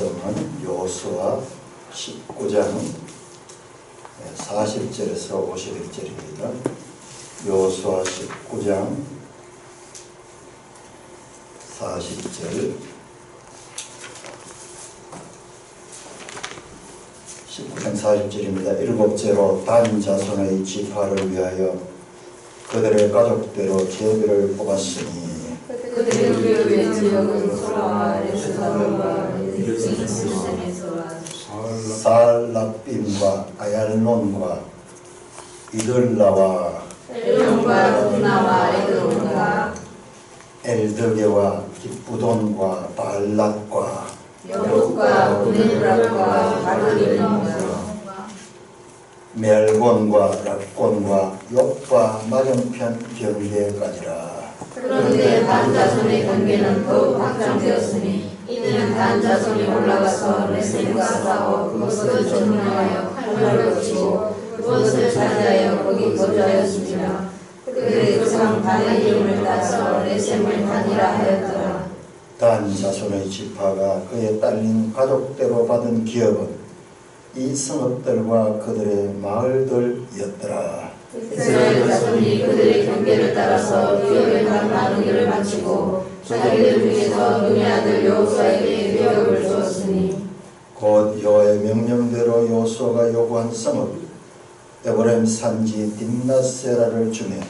말씀은 여호수아 19장 40절에서 51절입니다. 여호수아 19장 40절 19장 40절입니다. 일곱째로 단 자손의 지파를 위하여 그들의 가족대로 제비를 뽑았으니 그들의 위에 지역은 소라와 에스다로와 살라빔과 아얄론과 이들라와 엘론과 분나와 에드론과 엘드게와 기쁘돈과 발랏과 여봇과 브네브락과 바르림과 멜곤과 락곤과 욥과 맞은편 경계까지라. 그런데 단자손의 경계는 더욱 확장되었으니 이는 단자손이 올라가서 레셈과 싸워 그것을 점령하여 칼날로 치고 그것을 차지하여 거기 거주하였습니다. 그들의 조상 단의 이름을 따서 레셈을 단이라 하였더라. 단 자손의 지파가 그의 딸린 가족대로 받은 기업은 이 성읍들과 그들의 마을들이었더라. 이스라엘 자손이 그들의 경계를 따라서 기업에 단 나누기를 마치고 자기들 중에서 눈의 아들 여호수아에게 기업을 주었으니 곧 여호와의 명령대로 여호수아가 요구한 성읍 에브라임 산지 딥나세라를 주매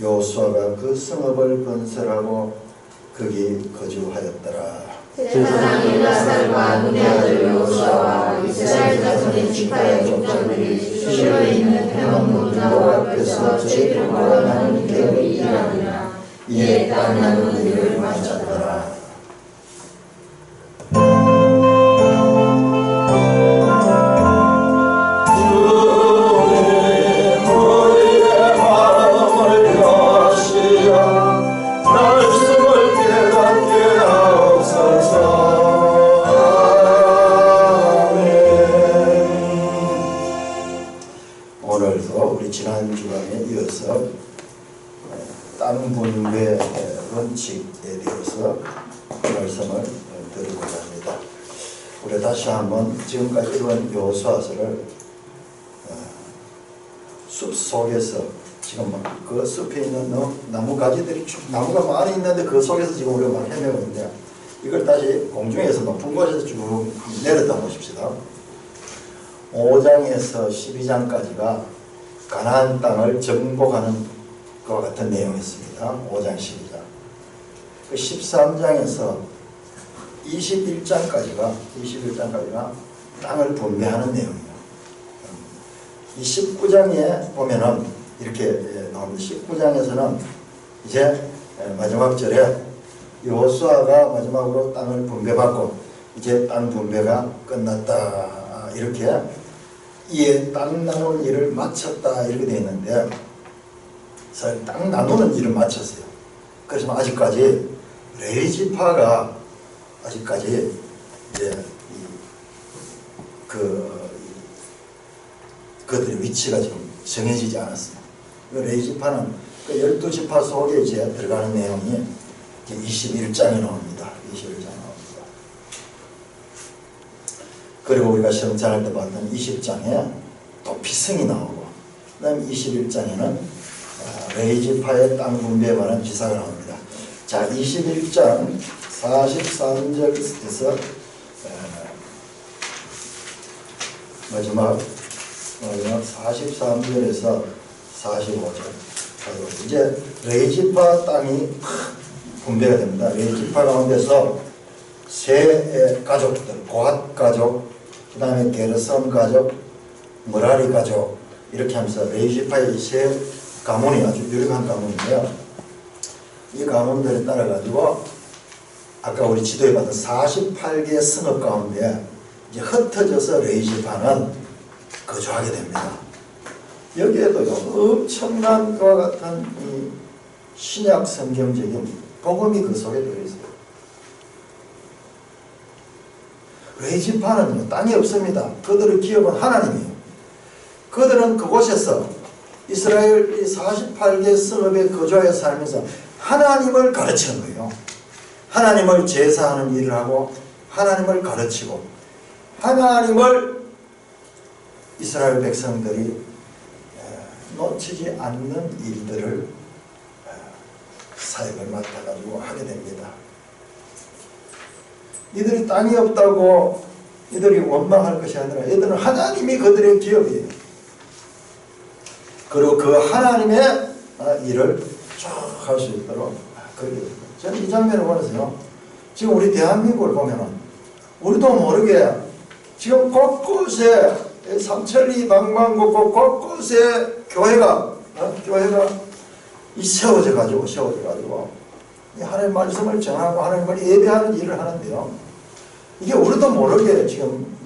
여호수아가 그 성읍을 건설하고 거기 거주하였더라. 제사장 엘라살과 눈의 아들 여호수아와 이스라엘 자손의 지파의 족장들이 실로에 있는 회막문 나무 앞에서 제비를 모아나는 기업이 일하니라. 이에 땅 나누는 일을 마쳤더라. 오늘도 우리 지난 주간에 이어서 땅 분배 원칙에 대해서 말씀을 드리고자 합니다. 우리 다시 한번 지금까지 이루어진 여호수아서를 숲 속에서 지금 막 그 숲에 있는 나무 가지들이 나무가 많이 있는데 그 속에서 지금 우리가 막 헤매고 있는데 이걸 다시 공중에서 높은 곳에서 쭉 내렸다 보십시다. 5장에서 12장까지가 가나안 땅을 정복하는 것과 같은 내용이었습니다. 5장 12장. 그 13장에서 21장까지가 땅을 분배하는 내용이에요. 이 19장에 보면은 이렇게 나옵니다. 19장에서는 이제 마지막 절에 여호수아가 마지막으로 땅을 분배받고 이제 땅 분배가 끝났다 이렇게 이에 땅 나누는 일을 마쳤다 이렇게 되어 있는데 사실 땅 나누는 일을 마쳤어요. 그래서 아직까지 레위 지파가 아직까지 이제 그들의 위치가 지금 정해지지 않았어요. 레위 지파는 그 12지파 속에 이제 들어가는 내용이 이제 21장에 나옵니다. 21장에 나옵니다. 그리고 우리가 시험 잘할 때 봤던 20장에 또 피승이 나오고 그 다음에 21장에는 레위 지파의 땅 분배에 관한 기사가 나옵니다. 자, 21장 43절에서 마지막 43절에서 45절 이제 레위 지파 땅이 분배가 됩니다. 레위 지파 가운데서 세 가족들, 고핫 가족, 그 다음에 게르손 가족, 머라리 가족 이렇게 하면서 레위 지파의 세 가문이 아주 유력한 가문인데요. 이 가문들에 따라 가지고 아까 우리 지도에 봤던 48개의 성읍 가운데 이제 흩어져서 레위 지파는 거주하게 됩니다. 여기에도 엄청난 것과 같은 이 신약 성경적인 복음이 그 속에 들어있어요. 레위 지파는 땅이 없습니다. 그들의 기업은 하나님이에요. 그들은 그곳에서 이스라엘 48개 성읍에 거주하여 살면서 하나님을 가르치는 거예요. 하나님을 제사하는 일을 하고 하나님을 가르치고 하나님을 이스라엘 백성들이 놓치지 않는 일들을 사역을 맡아가지고 하게 됩니다. 이들이 땅이 없다고 이들이 원망할 것이 아니라 이들은 하나님이 그들의 기업이에요. 그리고 그 하나님의 일을 쭉 할 수 있도록 저는 이 장면을 보면서요, 지금 우리 대한민국을 보면은 우리도 모르게 지금 곳곳에 삼천리 방방곡곡 곳곳에 교회가 세워져 가지고 하나님의 말씀을 전하고 하나님을 예배하는 일을 하는데요, 이게 우리도 모르게 지금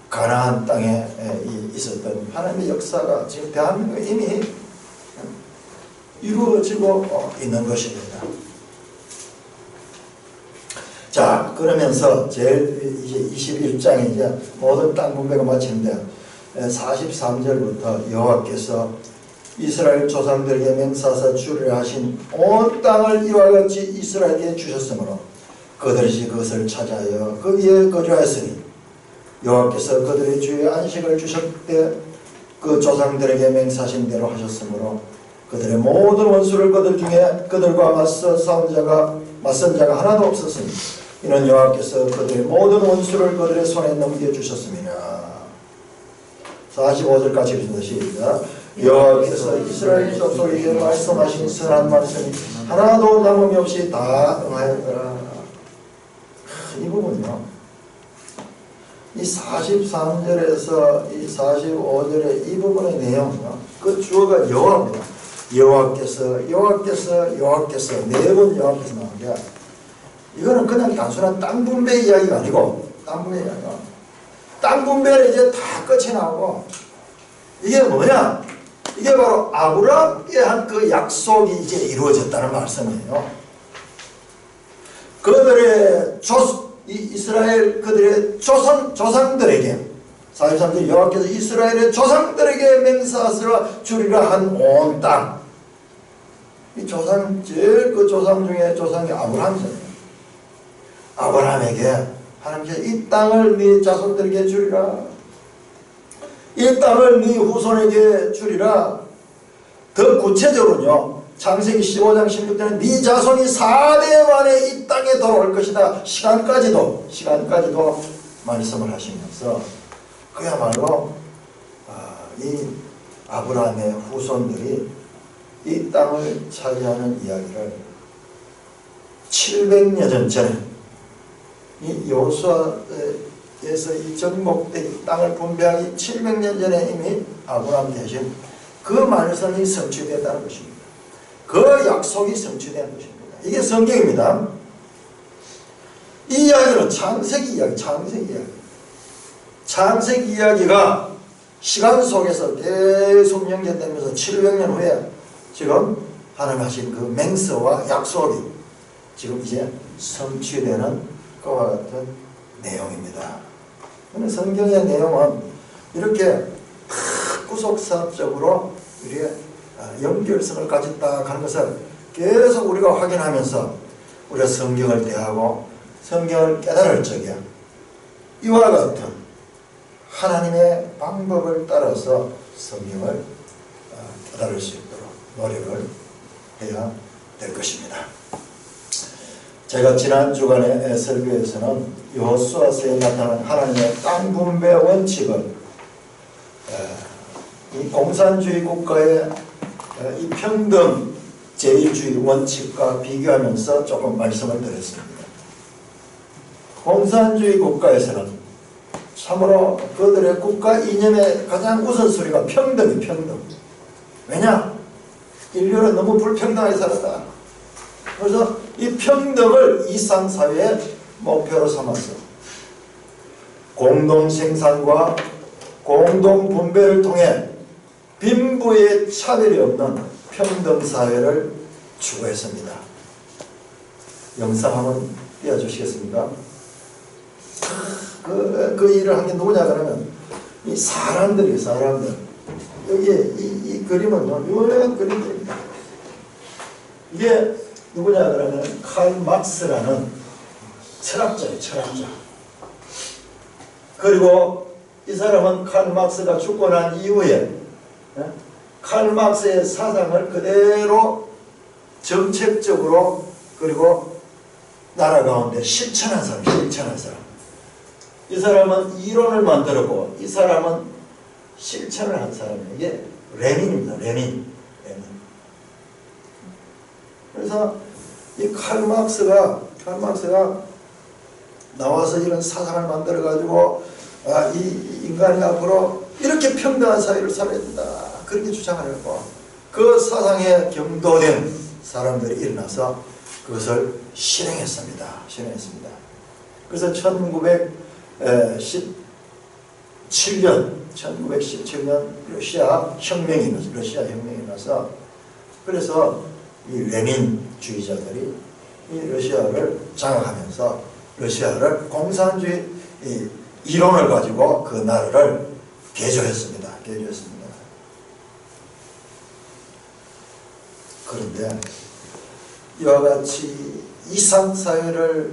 가나안 땅에 있었던 하나님의 역사가 지금 대한민국에 이미 이루어지고 있는 것입니다. 자, 그러면서 제일 이제 21장에 이제 모든 땅 분배가 마치는데 43절부터 여호와께서 이스라엘 조상들에게 맹세하사 주리라 하신 온 땅을 이와 같이 이스라엘에게 주셨으므로 그들이 그것을 찾아여 거기에 거주하였으니 여호와께서 그들의 주의 안식을 주셨되 그 조상들에게 맹세하신 대로 하셨으므로 그들의 모든 원수를 그들 중에 그들과 맞선 자가 하나도 없었으니 이는 여호와께서 그들의 모든 원수를 그들의 손에 넘겨주셨음이라. 45절까지 읽습니다. 시작. 여호와께서 이스라엘 족속에게 말씀하신 선한 말씀이 하나도 남음이 없이 다 응하였더라. 이 부분이요, 이 43절에서 이 45절의 이 부분의 내용이요, 그 주어가 여호와입니다. 여호와께서 네 번 여호와께서 나오는데, 이거는 그냥 단순한 땅 분배 이야기가 아니고, 땅 분배는 이제 다 끝이 나오고, 이게 뭐냐? 이게 바로 아브라함에 한 그 약속이 이제 이루어졌다는 말씀이에요. 그들의 이스라엘 그들의 조상들에게 43절 여호와께서 이스라엘의 조상들에게 맹세하시라 주리라 한 온 땅. 이 조상, 제일 그 조상 중에 조상이 아브라함이잖아요. 아브라함에게 하나님께서 이 땅을 네 자손들에게 주리라, 이 땅을 네 후손에게 주리라. 더 구체적으로는요, 창세기 15장 16절에 네 자손이 4대 만에 이 땅에 돌아올 것이다. 시간까지도 말씀을 하시면서 그야말로 이 아브라함의 후손들이 이 땅을 차지하는 이야기를 700여 년 전에 이 여호수아에서 이 정복된 이 땅을 분배하기 700년 전에 이미 아브라함 대신 그 말씀이 성취됐다는 것입니다. 그 약속이 성취된 것입니다. 이게 성경입니다. 이 이야기는 창세기 이야기가 시간 속에서 계속 연결되면서 700년 후에 지금 하나님 하신 그 맹세와 약속이 지금 이제 성취되는 그와 같은 내용입니다. 성경의 내용은 이렇게 구속사적으로 우리의 연결성을 가졌다 하는 것을 계속 우리가 확인하면서 우리가 성경을 대하고 성경을 깨달을 적에 이와 같은 하나님의 방법을 따라서 성경을 깨달을 수 있도록 노력을 해야 될 것입니다. 제가 지난 주간의 설교에서는 여호수아서에 나타난 하나님의 땅 분배 원칙을 이 공산주의 국가의 이 평등제일주의 원칙과 비교하면서 조금 말씀을 드렸습니다. 공산주의 국가에서는 참으로 그들의 국가 이념의 가장 우선순위가 평등. 왜냐? 인류는 너무 불평등하게 살았다. 그래서 이 평등을 이상사회의 목표로 삼아서 공동생산과 공동분배를 통해 빈부의 차별이 없는 평등사회를 추구했습니다. 영상 한번 띄워주시겠습니까? 그 일을 한 게 누구냐 그러면 이 사람들 여기에 이 그림은 유명한 그림들입니다. 이게 누구냐 그러면 칼 막스라는 철학자예요, 철학자. 그리고 이 사람은 칼 막스가 죽고 난 이후에 칼 막스의 사상을 그대로 정책적으로 그리고 나라 가운데 실천한 사람, 실천한 사람. 이 사람은 이론을 만들었고 이 사람은 실천을 한 사람이에요. 이게 레닌입니다. 레닌. 그래서 이 칼 막스가 나와서 이런 사상을 만들어 가지고 이 인간이 앞으로 이렇게 평등한 사회를 살아야 된다. 그렇게 주장을 했고 그 사상에 경도된 사람들이 일어나서 그것을 실행했습니다. 실행했습니다. 그래서 1917년 러시아 혁명이 나서 그래서 이 레닌주의자들이 이 러시아를 장악하면서 러시아를 공산주의 이론을 가지고 그 나라를 개조했습니다. 그런데 이와 같이 이상사회를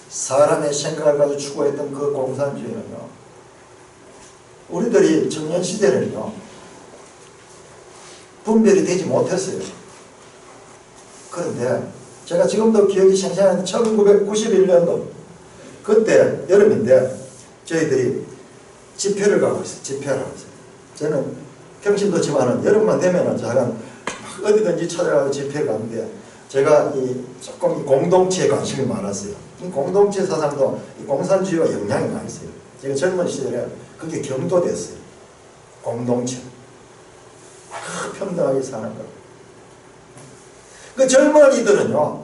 사람의 생각을 가지고 추구했던 그 공산주의는요, 우리들이 청년시대는요 분별이 되지 못했어요. 그런데 제가 지금도 기억이 생생한데 1991년도 그때 여름인데 저희들이 집회를 가고 있어요. 집회를 하고 있어요. 저는 평신도지만은 여름만 되면은 제가 어디든지 찾아가고 집회를 가는데 제가 조금 이 공동체에 관심이 많았어요. 이 공동체 사상도 이 공산주의와 영향이 많이 있어요. 제가 젊은 시절에 그게 경도됐어요. 공동체. 평등하게 사는 거. 그 젊은이들은요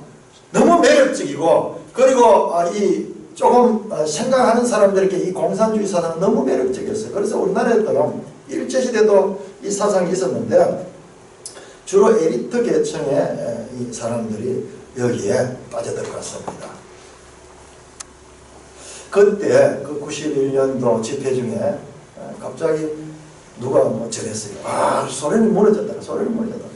너무 매력적이고 그리고 이 조금 생각하는 사람들에게 이 공산주의 사상은 너무 매력적이었어요. 그래서 우리나라에도 일제시대도 이 사상이 있었는데 주로 엘리트 계층의 이 사람들이 여기에 빠져들어갔습니다. 그때 그 91년도 집회 중에 갑자기 누가 뭐 전했어요. 소련이 무너졌다. 소련이 무너졌다.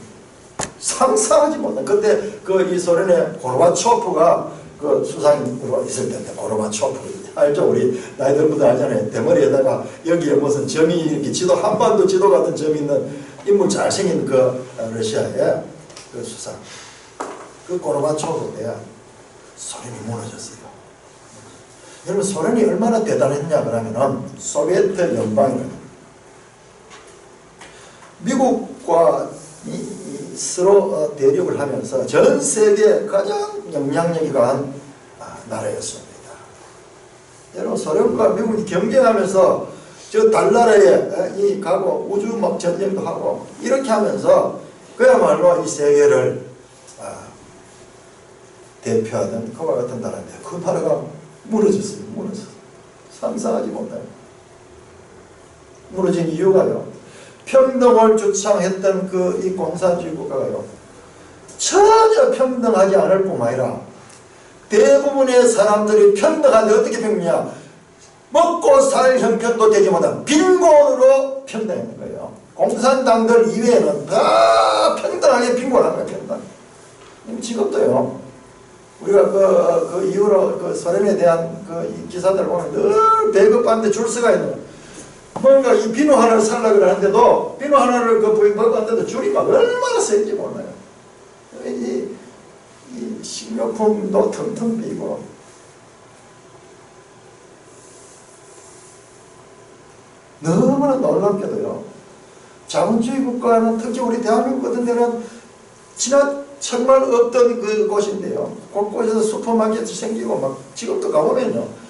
상상하지 못한 그때 이 소련의 고르바초프가 그 수상으로 있을 텐데 고르바초프 알죠? 우리 나이 든 분들 알잖아요. 대머리에다가 여기에 무슨 점이 이렇게 한반도 지도 같은 점이 있는 인물 잘생긴 그 러시아의 그 수상 그 고르바초프 때 소련이 무너졌어요. 여러분 소련이 얼마나 대단했냐 그러면은 소비에트 연방이거든요. 미국과 서로 대립을 하면서 전 세계에 가장 영향력이 강한 나라였습니다. 여러분 소련과 미국이 경쟁하면서 저 달나라에 가고 우주 막 전쟁도 하고 이렇게 하면서 그야말로 이 세계를 대표하던 그와 같은 나라인데 그 나라가 무너졌어요. 상상하지 못해요. 무너진 이유가요. 평등을 주창했던 이 공산주의 국가가요. 전혀 평등하지 않을 뿐만 아니라 대부분의 사람들이 평등한데 어떻게 평등이냐. 먹고 살 형편도 되지 못한 빈곤으로 평등했는 거예요. 공산당들 이외에는 다 평등하게 빈곤한 거예요. 평등. 지금도요. 우리가 그 이후로 소련에 대한 이 기사들 보면 늘 배급받는데 줄 서가 있는 거예요. 뭔가 이 비누 하나를 살려고 하는데도 비누 하나를 먹었는데도 줄이 막 얼마나 센지 몰라요. 이 식료품도 텅텅 비고 너무나 놀랍게도요. 자본주의 국가는 특히 우리 대한민국 같은 데는 정말 없던 곳인데요. 곳곳에서 슈퍼마켓이 생기고 막 지금도 가보면요.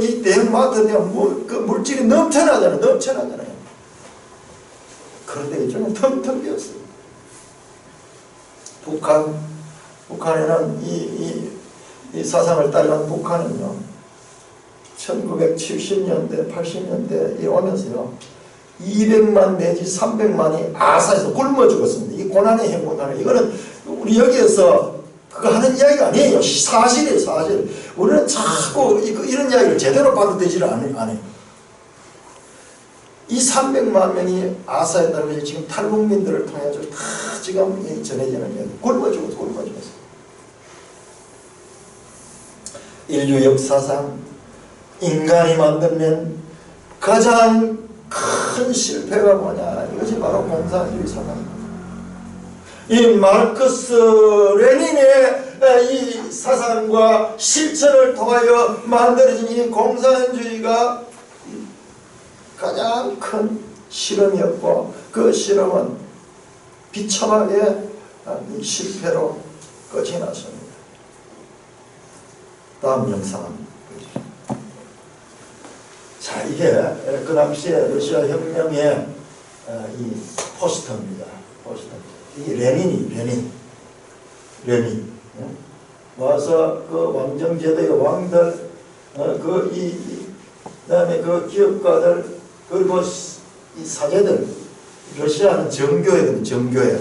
이 대형마트에 물질이 넘쳐나잖아요. 그런데 이쪽은 텅텅 비었어요. 북한에는 이 사상을 따르는 북한은요. 1970년대, 80년대 오면서요. 200만 내지 300만이 아사에서 굶어 죽었습니다. 이 고난의 행군하는 이거는 우리 여기에서 그거 하는 이야기가 아니에요. 사실이에요. 사실. 우리는 자꾸 이런 이야기를 제대로 받아들이지를 않아요. 이 300만 명이 아사에 따르면 지금 탈북민들을 통해서 다 지금 전해지는 이야기. 굶어 죽었어. 인류 역사상 인간이 만들면 가장 큰 실패가 뭐냐? 이것이 바로 공산주의 사상입니다. 이 마르크스 레닌의 이 사상과 실천을 통하여 만들어진 이 공산주의가 가장 큰 실험이었고, 그 실험은 비참하게 실패로 끝이 났습니다. 다음 영상 보여주시죠. 자, 이게 그 당시에 러시아 혁명의 이 포스터입니다. 포스터. 이게 레닌 와서 그 왕정제도의 왕들, 그다음에 그 기업가들, 그리고 이 사제들, 러시아는 정교회거든요. 정교회.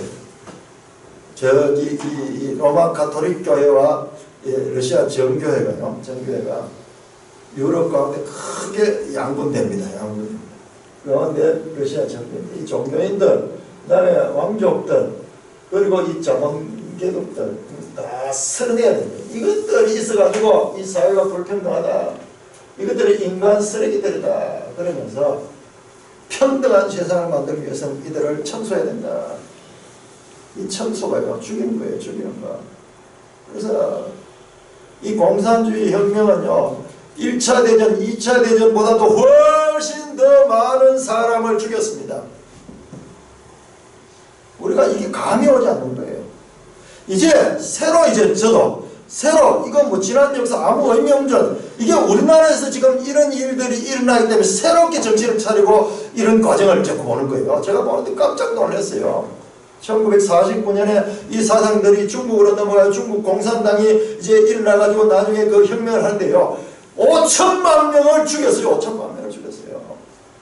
저기 이 로마 가톨릭 교회와 러시아 정교회가요. 정교회가 유럽 가운데 크게 양분됩니다. 양분. 그런데 러시아 정교회, 이 종교인들, 그다음에 왕족들, 그리고 이 자본계급들 다 쓸어내야 됩니다. 이것들이 있어가지고 이 사회가 불평등하다, 이것들이 인간 쓰레기들이다 그러면서 평등한 세상을 만들기 위해서는 이들을 청소해야 된다. 이 청소가요, 죽이는 거예요. 죽이는 거. 그래서 이 공산주의 혁명은요, 1차 대전, 2차 대전보다도 훨씬 더 많은 사람을 죽였습니다. 우리가 이게 감이 오지 않는 거예요. 이제 저도 이건 뭐 지난 역사 아무 의미 없는, 이게 우리나라에서 지금 이런 일들이 일어나기 때문에 새롭게 정신을 차리고 이런 과정을 자꾸 보는 거예요. 제가 보는데 깜짝 놀랐어요. 1949년에 이 사상들이 중국으로 넘어가요. 중국 공산당이 이제 일어나가지고 나중에 그 혁명을 하는데요. 5천만 명을 죽였어요. 5천만 명을 죽였어요.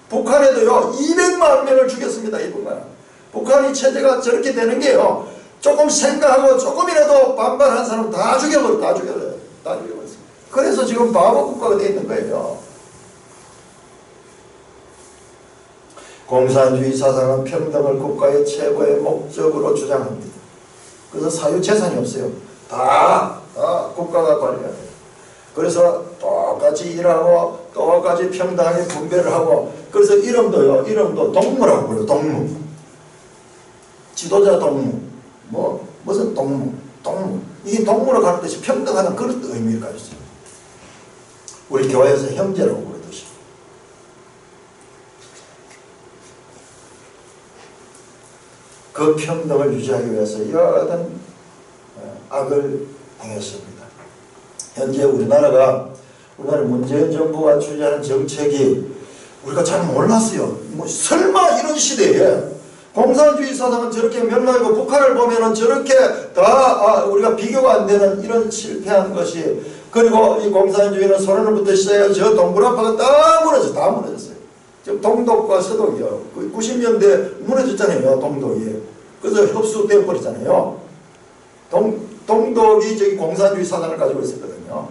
북한에도요, 200만 명을 죽였습니다. 이분만. 북한이 체제가 저렇게 되는 게요, 조금 생각하고 조금이라도 반발한 사람 다 죽여버려요. 다 죽여버렸어요. 그래서 지금 바보 국가가 되어 있는 거예요. 공산주의 사상은 평등을 국가의 최고의 목적으로 주장합니다. 그래서 사유재산이 없어요. 다 국가가 관리해야 돼요. 그래서 똑같이 일하고 똑같이 평등하게 분배를 하고, 그래서 이름도 동무라고 불러요. 동무. 지도자 동무. 무슨 동무. 이게 동무로 가는 뜻이 평등하는 그런 의미를 가졌어요. 우리 교회에서 형제라고 부르듯이. 그 평등을 유지하기 위해서 여하튼 악을 행했습니다. 현재 우리나라 문재인 정부가 추진하는 정책이 우리가 잘 몰랐어요. 설마 이런 시대에 공산주의 사상은 저렇게 멸망하고 북한을 보면은 저렇게 다 우리가 비교가 안 되는 이런 실패한 것이, 그리고 이 공산주의는 소련으로부터 시작해서 저 동북아파가 다 무너졌어요. 지금 동독과 서독이요. 90년대 무너졌잖아요. 동독이. 그래서 흡수되어 버리잖아요. 동독이 저기 공산주의 사상을 가지고 있었거든요.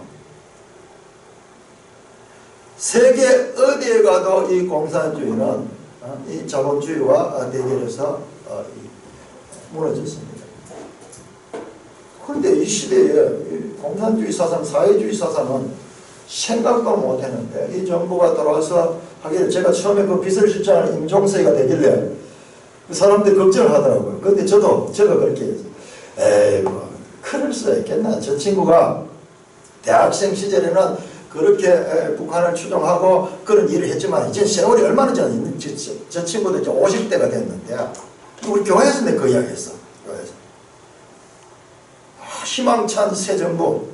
세계 어디에 가도 이 공산주의는 이 자본주의와 대결해서 무너졌습니다. 그런데 이 시대에 공산주의 사상, 사회주의 사상은 생각도 못했는데, 이 정부가 들어와서 하기를, 제가 처음에 그 비서실장을 임종석이가 되길래 그 사람들이 걱정을 하더라고요. 그런데 제가 그렇게 했어요. 에이, 그럴 수 있겠나. 저 친구가 대학생 시절에는 그렇게 북한을 추종하고 그런 일을 했지만, 이제 세월이 얼마나 전에 저 친구도 이제 50대가 됐는데, 우리 교회에서 내가 그 이야기 했어. 교회에서. 희망찬 새 정부,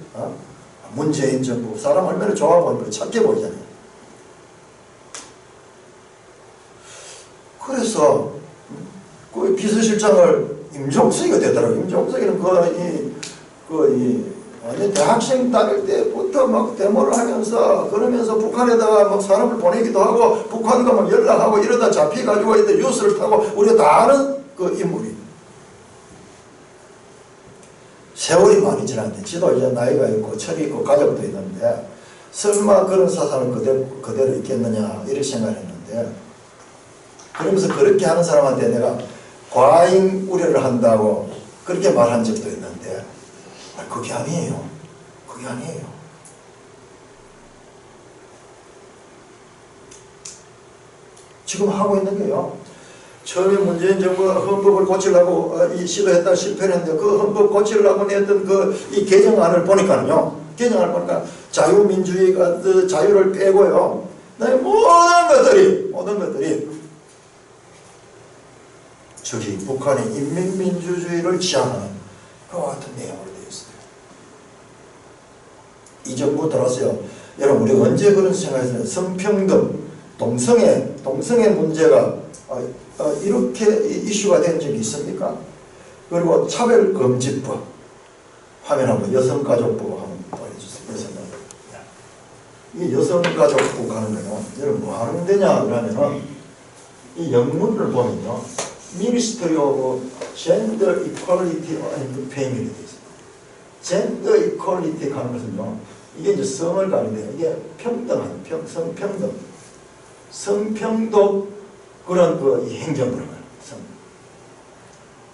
문재인 정부, 사람 얼마나 좋아 보이고 착해 보이잖아요. 그래서 그 비서실장을 임종석이가 되더라고요. 임종석이는 완전 대학생 다닐 때부터 막 데모를 하면서, 그러면서 북한에다가 막 사람을 보내기도 하고, 북한과 막 연락하고 이러다 잡혀가지고 이제 뉴스를 타고, 우리가 다 아는 그 인물이. 세월이 많이 지났는데, 지도 이제 나이가 있고, 철이 있고, 가족도 있는데, 설마 그런 사상을 그대로 있겠느냐, 이렇게 생각했는데, 그러면서 그렇게 하는 사람한테 내가 과잉 우려를 한다고 그렇게 말한 적도 있는데, 그게 아니에요. 그게 아니에요. 지금 하고 있는 거예요. 처음에 문재인 정부가 헌법을 고치려고 시도했다 실패를 했는데 그 헌법 고치려고 냈던 이 개정안을 보니까요. 개정안을 보니까 자유민주주의가 자유를 빼고요. 모든 것들이 저기 북한의 인민민주주의를 지향하는 그와 같은 내용으로 되어 있어요. 이 정부 들어서요. 여러분 우리 언제 그런 생각했어요? 성평등, 동성애 문제가 이렇게 이슈가 된 적이 있습니까? 그리고 차별금지법 화면 한번 여성가족부 한번 보여주세요. 이 여성가족부 가는 거요. 여러분 뭐 하는 데냐 그러면은 이 영문을 보면요. Ministry of Gender Equality and Family 되어 있어요. Gender Equality 가는 것은요. 이게 이제 성을 가는데요. 이게 평등한 성평등 그런 이 행정부를 말해요.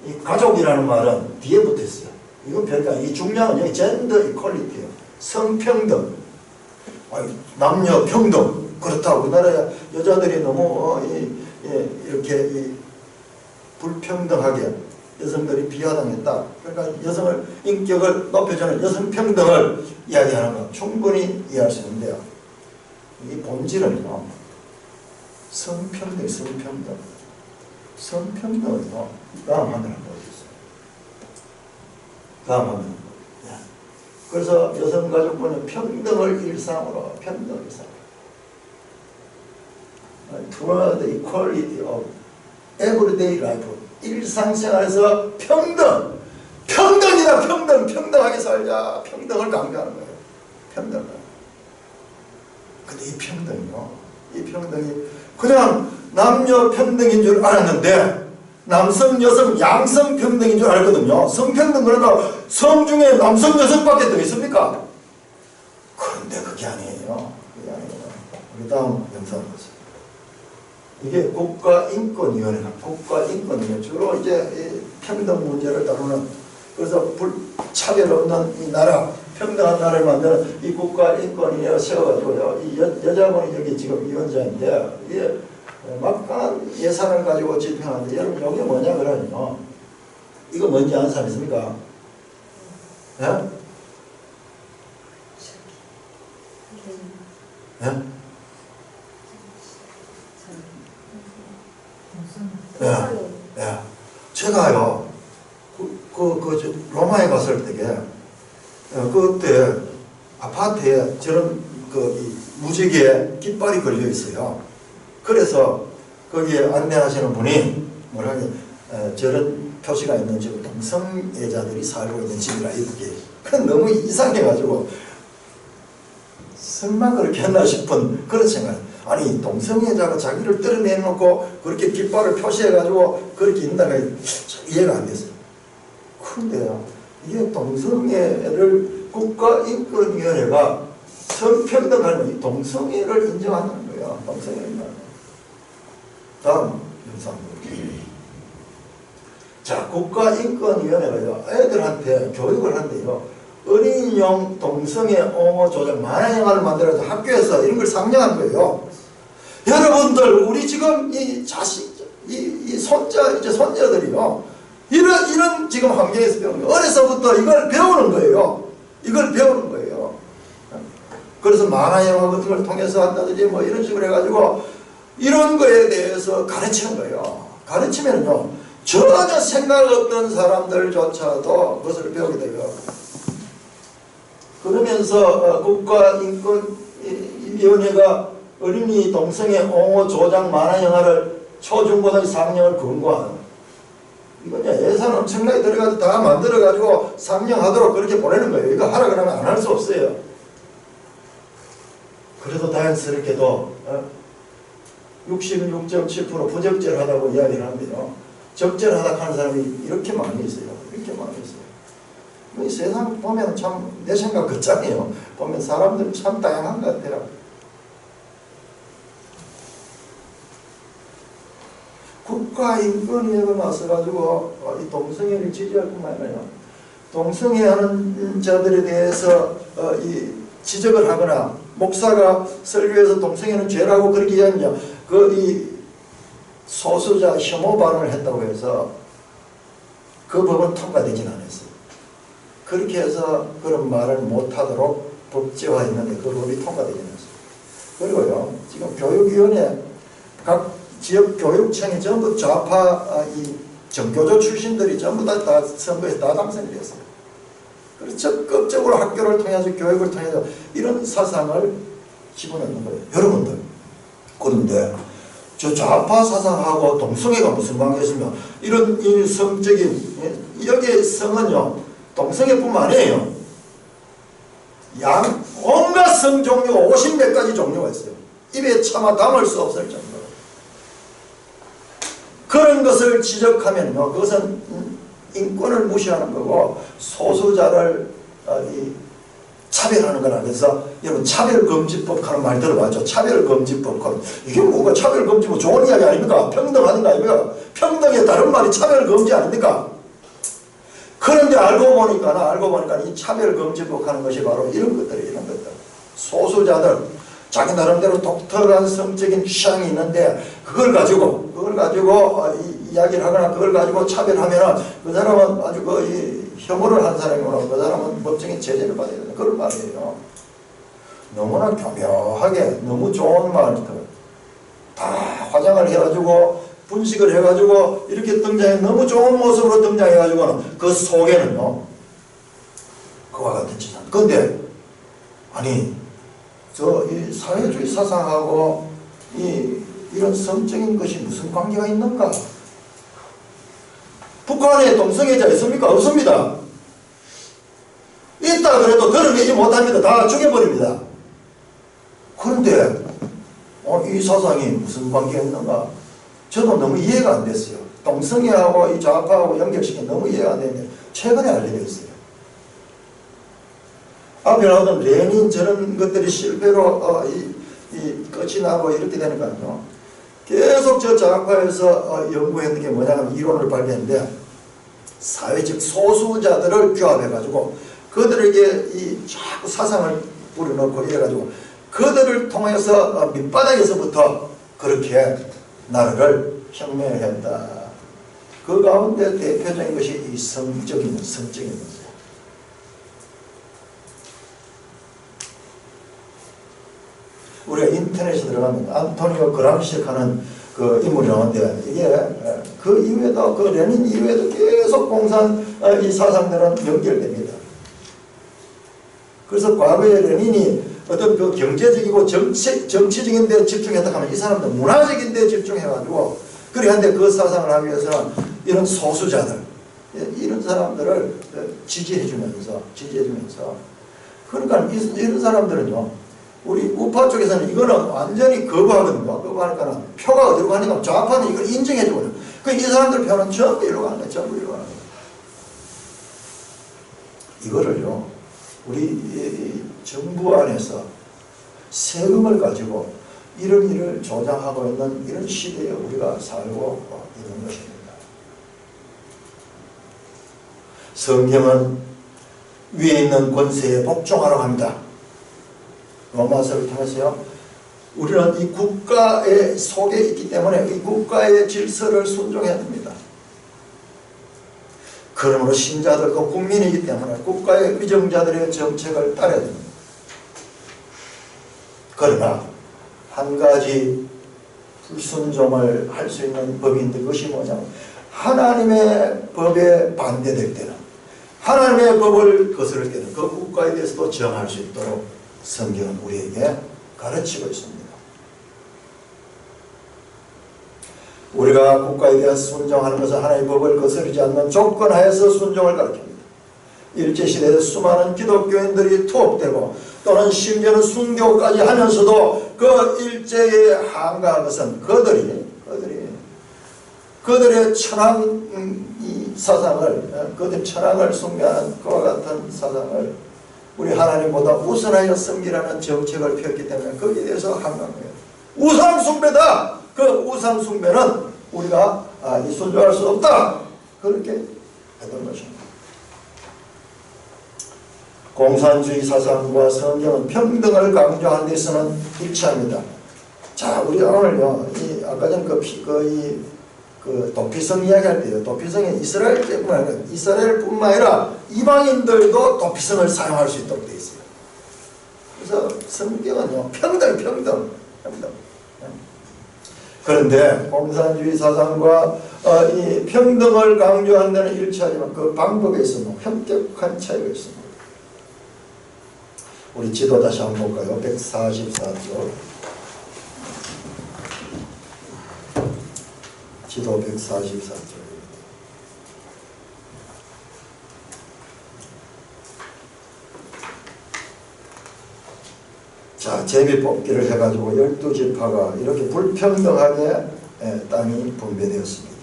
이 가족이라는 말은 뒤에 붙어 있어요. 이건 별거 아니에요. 이 중요한 건 젠더 이퀄리티예요. 성평등, 남녀 평등. 그렇다고 우리나라 여자들이 너무 이렇게 불평등하게 여성들이 비하당했다. 그러니까 여성을 인격을 높여주는 여성평등을 이야기하는 건 충분히 이해할 수 있는데요. 이 본질은요. 성평등. 성평등은요. 다음 화면 한번 보여주세요. 다음 화면. 그래서 여성가족부는 평등을 일상으로 toward the equality of everyday life. 일상생활에서 평등하게 살자. 평등을 강조하는 거예요. 평등을. 근데 이 평등이 그냥 남녀 평등인 줄 알았는데 남성, 여성, 양성 평등인 줄 알거든요. 성평등 그러니까 성 중에 남성, 여성밖에 더 있습니까? 그런데 그게 아니에요. 우리 다음 영상 보세요. 이게 국가인권위원회가 주로 이제 평등 문제를 다루는 그래서 차별 없는 이 나라 평등한 나라를 만드는 이 국가인권위원회가 세워가지고요. 이 여자분이 여기 지금 위원장인데 이게 막강한 예산을 가지고 집행하는데 여러분 이게 뭐냐 그러면요. 이거 뭔지 아는 사람 있습니까? 예? 예? 예. 제가요, 로마에 갔을 때에, 그때 아파트에 저런 무지개에 깃발이 걸려 있어요. 그래서 거기에 안내하시는 분이 저런 표시가 있는 집 동성애자들이 살고 있는 집이라 이렇게. 그건 너무 이상해가지고 설마 그렇게 했나 싶은 그런 생각. 아니 동성애자가 자기를 떨어내놓고 그렇게 깃발을 표시해가지고 그렇게 있다가 이해가 안 됐어요. 그런데요, 이게 동성애를 국가인권위원회가 성평등하는 이 동성애를 인정하는 거예요. 동성애를. 다음 영상 보겠습니다. 자, 국가인권위원회가요, 애들한테 교육을 한대요. 어린이용 동성애 옹호 조작 만화 영화를 만들어서 학교에서 이런 걸 상영한 거예요. 여러분들, 우리 지금 이 손자들이요. 이런 지금 환경에서 배우는 거예요. 어려서부터 이걸 배우는 거예요. 그래서 만화 영화 같은 걸 통해서 한다든지 뭐 이런 식으로 해가지고 이런 거에 대해서 가르치는 거예요. 가르치면요. 전혀 생각 없던 사람들조차도 그것을 배우게 돼요. 그러면서 국가인권위원회가 어린이 동성애 옹호 조작 만화 영화를 초중고등학교 4학년을 권고하는 이거 예산 엄청나게 들어가지고 다 만들어가지고 상영하도록 그렇게 보내는 거예요. 이거 하라 그러면 안 할 수 없어요. 그래도 다행스럽게도 66.7% 부적절하다고 이야기를 하는데요. 적절하다 하는 사람이 이렇게 많이 있어요. 이 세상 보면 참 내 생각 끝장이에요. 보면 사람들 참 다양한 것 같아요. 국가인권위원회가 나서가지고 이 동성애를 지지할 뿐만 아니라 동성애하는 자들에 대해서 이 지적을 하거나 목사가 설교에서 동성애는 죄라고 그렇게 이야기하냐 이 소수자 혐오 발언을 했다고 해서 그 법은 통과되진 않았어요. 그렇게 해서 그런 말을 못하도록 법제화했는데 그 법이 통과되지 않았어요. 그리고요, 지금 교육위원회 각 지역 교육청이 전부 좌파 이 정교조 출신들이 전부 다 선거에서 다 당선이 됐어요. 그래서 적극적으로 학교를 통해서 교육을 통해서 이런 사상을 집어넣는 거예요. 여러분들, 그런데 저 좌파 사상하고 동성애가 무슨 관계가 있습니까? 이런 이 성적인, 여기에 성은요, 동성애뿐만 아니에요. 온갖 성 종류가 50몇 가지 종류가 있어요. 입에 차마 담을 수 없을 정도로. 그런 것을 지적하면요, 그것은 인권을 무시하는 거고 소수자를 차별하는 거라. 그래서 여러분 차별금지법 하는 말 들어봤죠? 차별금지법. 이게 뭐가 차별금지법 좋은 이야기 아닙니까? 평등하는 거 아닙니까? 평등의 다른 말이 차별금지 아닙니까? 그런데 알고 보니까 이 차별금지법 하는 것이 바로 이런 것들. 소수자들, 자기 나름대로 독특한 성적인 취향이 있는데 그걸 가지고 이야기를 하거나 그걸 가지고 차별하면은 그 사람은 아주 혐오를 한 사람이구나. 그 사람은 법적인 제재를 받아야 된다. 그런 말이에요. 너무나 교묘하게 너무 좋은 말들 다 화장을 해가지고 분식을 해가지고 이렇게 등장해 너무 좋은 모습으로 등장해가지고는 그 속에는요 그와 같은 짓. 그런데 아니 이 사회주의 사상하고 이런 성적인 것이 무슨 관계가 있는가? 북한에 동성애자 있습니까? 없습니다. 있다 그래도 드러내지 못합니다. 다 죽여버립니다. 그런데 이 사상이 무슨 관계가 있는가? 저도 너무 이해가 안 됐어요. 동성애하고 이 좌파하고 연결시키는 너무 이해가 안 되는데 최근에 알려졌어요. 앞에 나오던 레닌 저런 것들이 실패로 끝이 나고 이렇게 되니까요. 계속 저 좌파에서 연구했는 게 뭐냐면 이론을 발견했는데 사회적 소수자들을 규합해가지고 그들에게 자꾸 사상을 뿌려놓고 이래가지고 그들을 통해서 밑바닥에서부터 그렇게 나라를 혁명했다. 그 가운데 대표적인 것이 이 성적인 문제. 우리가 인터넷에 들어가면 안토니오 그람시를 하는 그 인물이 나오는데 이게 그 이후에도 그 레닌 이후에도 계속 공산 이 사상들은 연결됩니다. 그래서 과거에 레닌이 어떤 그 경제적이고 정치적인 데 집중했다 하면 이 사람들 문화적인 데 집중해가지고 그래 한데 그 사상을 하기 위해서는 이런 소수자들 이런 사람들을 지지해주면서 그러니까 이런 사람들은요 우리 우파 쪽에서는 이거는 완전히 거부하거든요. 거부하니까 표가 어디로 가니까 좌파는 이걸 인정해주거든요. 이 사람들 표는 전부 이리로 가는 거예요. 전부 이리로 가는 거예요. 이거를요, 우리 정부 안에서 세금을 가지고 이런 일을 조장하고 있는 이런 시대에 우리가 살고 있는 것입니다. 성경은 위에 있는 권세에 복종하라고 합니다. 로마서를 통해서요. 우리는 이 국가의 속에 있기 때문에 이 국가의 질서를 순종해야 됩니다. 그러므로 신자들도 국민이기 때문에 국가의 위정자들의 정책을 따라야 됩니다. 그러나 한 가지 불순종을 할 수 있는 법이 있는데 그것이 뭐냐면 하나님의 법에 반대될 때는 하나님의 법을 거스를 때는 그 국가에 대해서도 정할 수 있도록 성경은 우리에게 가르치고 있습니다. 우리가 국가에 대해서 순종하는 것은 하나님의 법을 거스르지 않는 조건하에서 순종을 가르칩니다. 일제시대에 수많은 기독교인들이 투옥되고 또는 심지어는 순교까지 하면서도 그 일제에 항거한 것은 그들의 천황을 숭배하는 그와 같은 사상을 우리 하나님보다 우선하여 섬기라는 정책을 폈기 때문에 거기에 대해서 항거한 거예요. 우상숭배다! 그 우상숭배는 우리가 순종할 수 없다! 그렇게 했던 것입니다. 공산주의 사상과 성경은 평등을 강조하는 데서는 일치합니다. 자, 우리 오늘요, 이 아까 전 그 도피성 이야기할 때요. 도피성이 이스라엘뿐만 아니라 이방인들도 도피성을 사용할 수 있도록 되어 있어요. 그래서 성경은요, 평등. 그런데 공산주의 사상과 이 평등을 강조하는 데는 일치하지만 그 방법에 있어서 현격한 차이가 있습니다. 우리 지도 다시 한번 볼까요? 144쪽. 지도 144쪽. 자, 제비뽑기를 해가지고 12지파가 이렇게 불평등하게 땅이 분배되었습니다.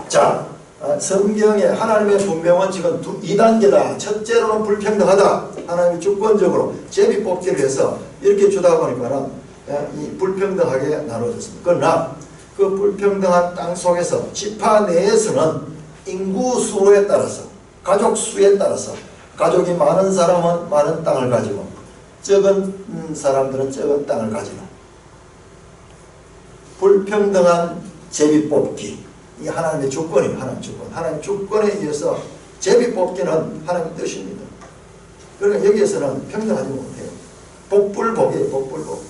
자, 성경의 하나님의 분명은 지금 2단계다. 첫째로는 불평등하다. 하나님이 주권적으로 제비뽑기를 해서 이렇게 주다 보니까는 이 불평등하게 나눠졌습니다. 그러나 그 불평등한 땅 속에서 지파 내에서는 인구 수에 따라서, 가족 수에 따라서 가족이 많은 사람은 많은 땅을 가지고 적은 사람들은 적은 땅을 가지는 불평등한 제비뽑기, 이 하나님의 주권이에요. 하나님 주권에 의해서 제비뽑기는 하나님의 뜻입니다. 그러니까 여기에서는 평등하지 못해요. 복불복이에요. 복불복.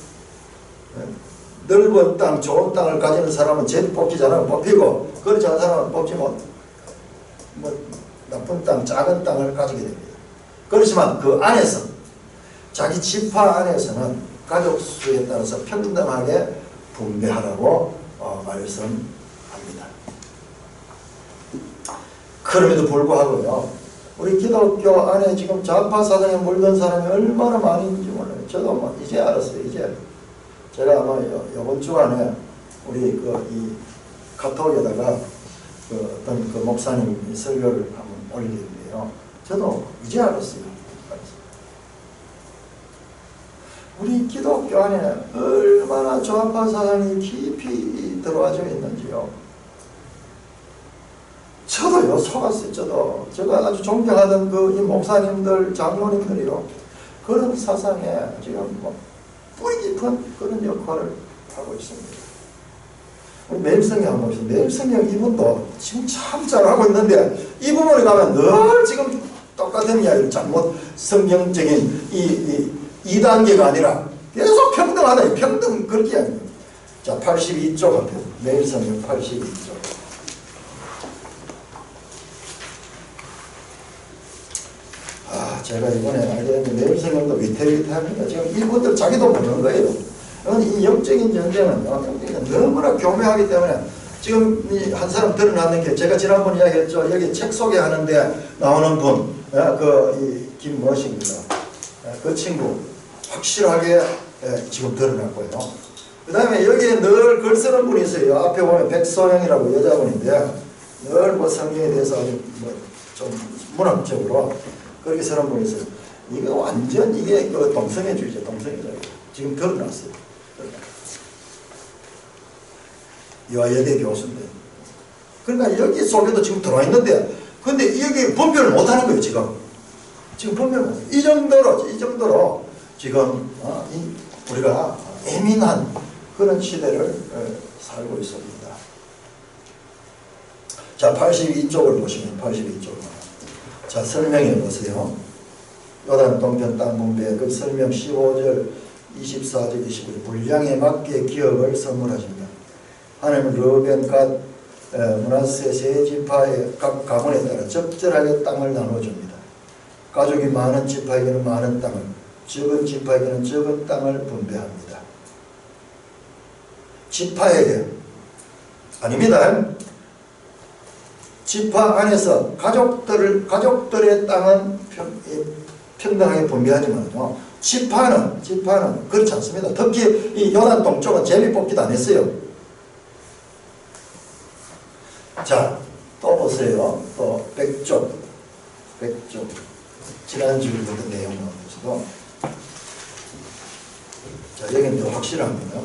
넓은 땅, 좋은 땅을 가지는 사람은 제비뽑기 잘하면 뽑히고, 그렇지 않은 사람은 뽑지 못, 나쁜 땅, 작은 땅을 가지게 됩니다. 그렇지만 그 안에서, 자기 지파 안에서는 가족 수에 따라서 평등하게 분배하라고 말씀합니다. 그럼에도 불구하고요, 우리 기독교 안에 지금 좌파 사상에 물든 사람이 얼마나 많이 있는지 몰라요. 저도 이제 알았어요. 이제 제가 아마 이번 주간에 우리 이 카톡에다가 어떤 그 목사님 설교를 한번 올리는데요, 저도 이제 알았어요. 우리 기독교 안에 얼마나 좌파 사상이 깊이 들어와져 있는지요. 저도요, 속았어요. 제가 아주 존경하던 이 목사님들, 장로님들이요, 그런 사상에 지금 뿌리 깊은 그런 역할을 하고 있습니다. 우리 매일성경 한번 보시죠. 매일성경 이분도 지금 참 잘하고 있는데, 이 부분에 가면 늘 지금 똑같은 이야기를 잘못, 성경적인 2단계가 아니라 계속 평등하다. 평등 그렇게 아닙니다. 자, 82쪽 앞에 매일성경 82쪽. 제가 이번에 알게 됐는데 매일성경도 위태위태합니다. 지금 이분들 자기도 모르는 거예요. 이 영적인 전쟁은 너무나 교묘하기 때문에 지금 한 사람 드러나는 게, 제가 지난번 이야기했죠. 여기 책 소개하는데 나오는 분, 김머신입니다. 그 친구 확실하게 지금 드러났고요. 그 다음에 여기에 늘 글 쓰는 분이 있어요. 앞에 보면 백소영이라고 여자분인데, 늘 성경에 대해서 아주 좀 문학적으로 그렇게 쓰는 분이 있어요. 이거 완전 이게 동성애주의죠. 동성애주의. 지금 드러났어요. 여대 교수인데. 그러니까 여기 속에도 지금 들어와 있는데, 근데 여기 분별을 못하는 거예요. 지금 분별을 못해요. 이 정도로 지금 우리가 예민한 그런 시대를 살고 있습니다. 자, 82쪽을 보시면 82쪽. 자, 설명해 보세요. 요단 동편 땅 분배 그 설명 15절, 24절, 29절. 분량에 맞게 기업을 선물하십니다. 하나님은 르벤, 갓, 므낫세 세 지파의 각 가문에 따라 적절하게 땅을 나눠줍니다. 가족이 많은 지파에게는 많은 땅을, 적은 지파에게는 적은 땅을 분배합니다. 지파에게 아닙니다. 지파 안에서 가족들의 땅은 평등하게 분배하지만요, 지파는 그렇지 않습니다. 특히 이 요단 동쪽은 제비뽑기도 안 했어요. 자, 또 보세요. 또 100쪽. 지난주에 보던 내용만 보셔도, 자, 여기는 더 확실합니다.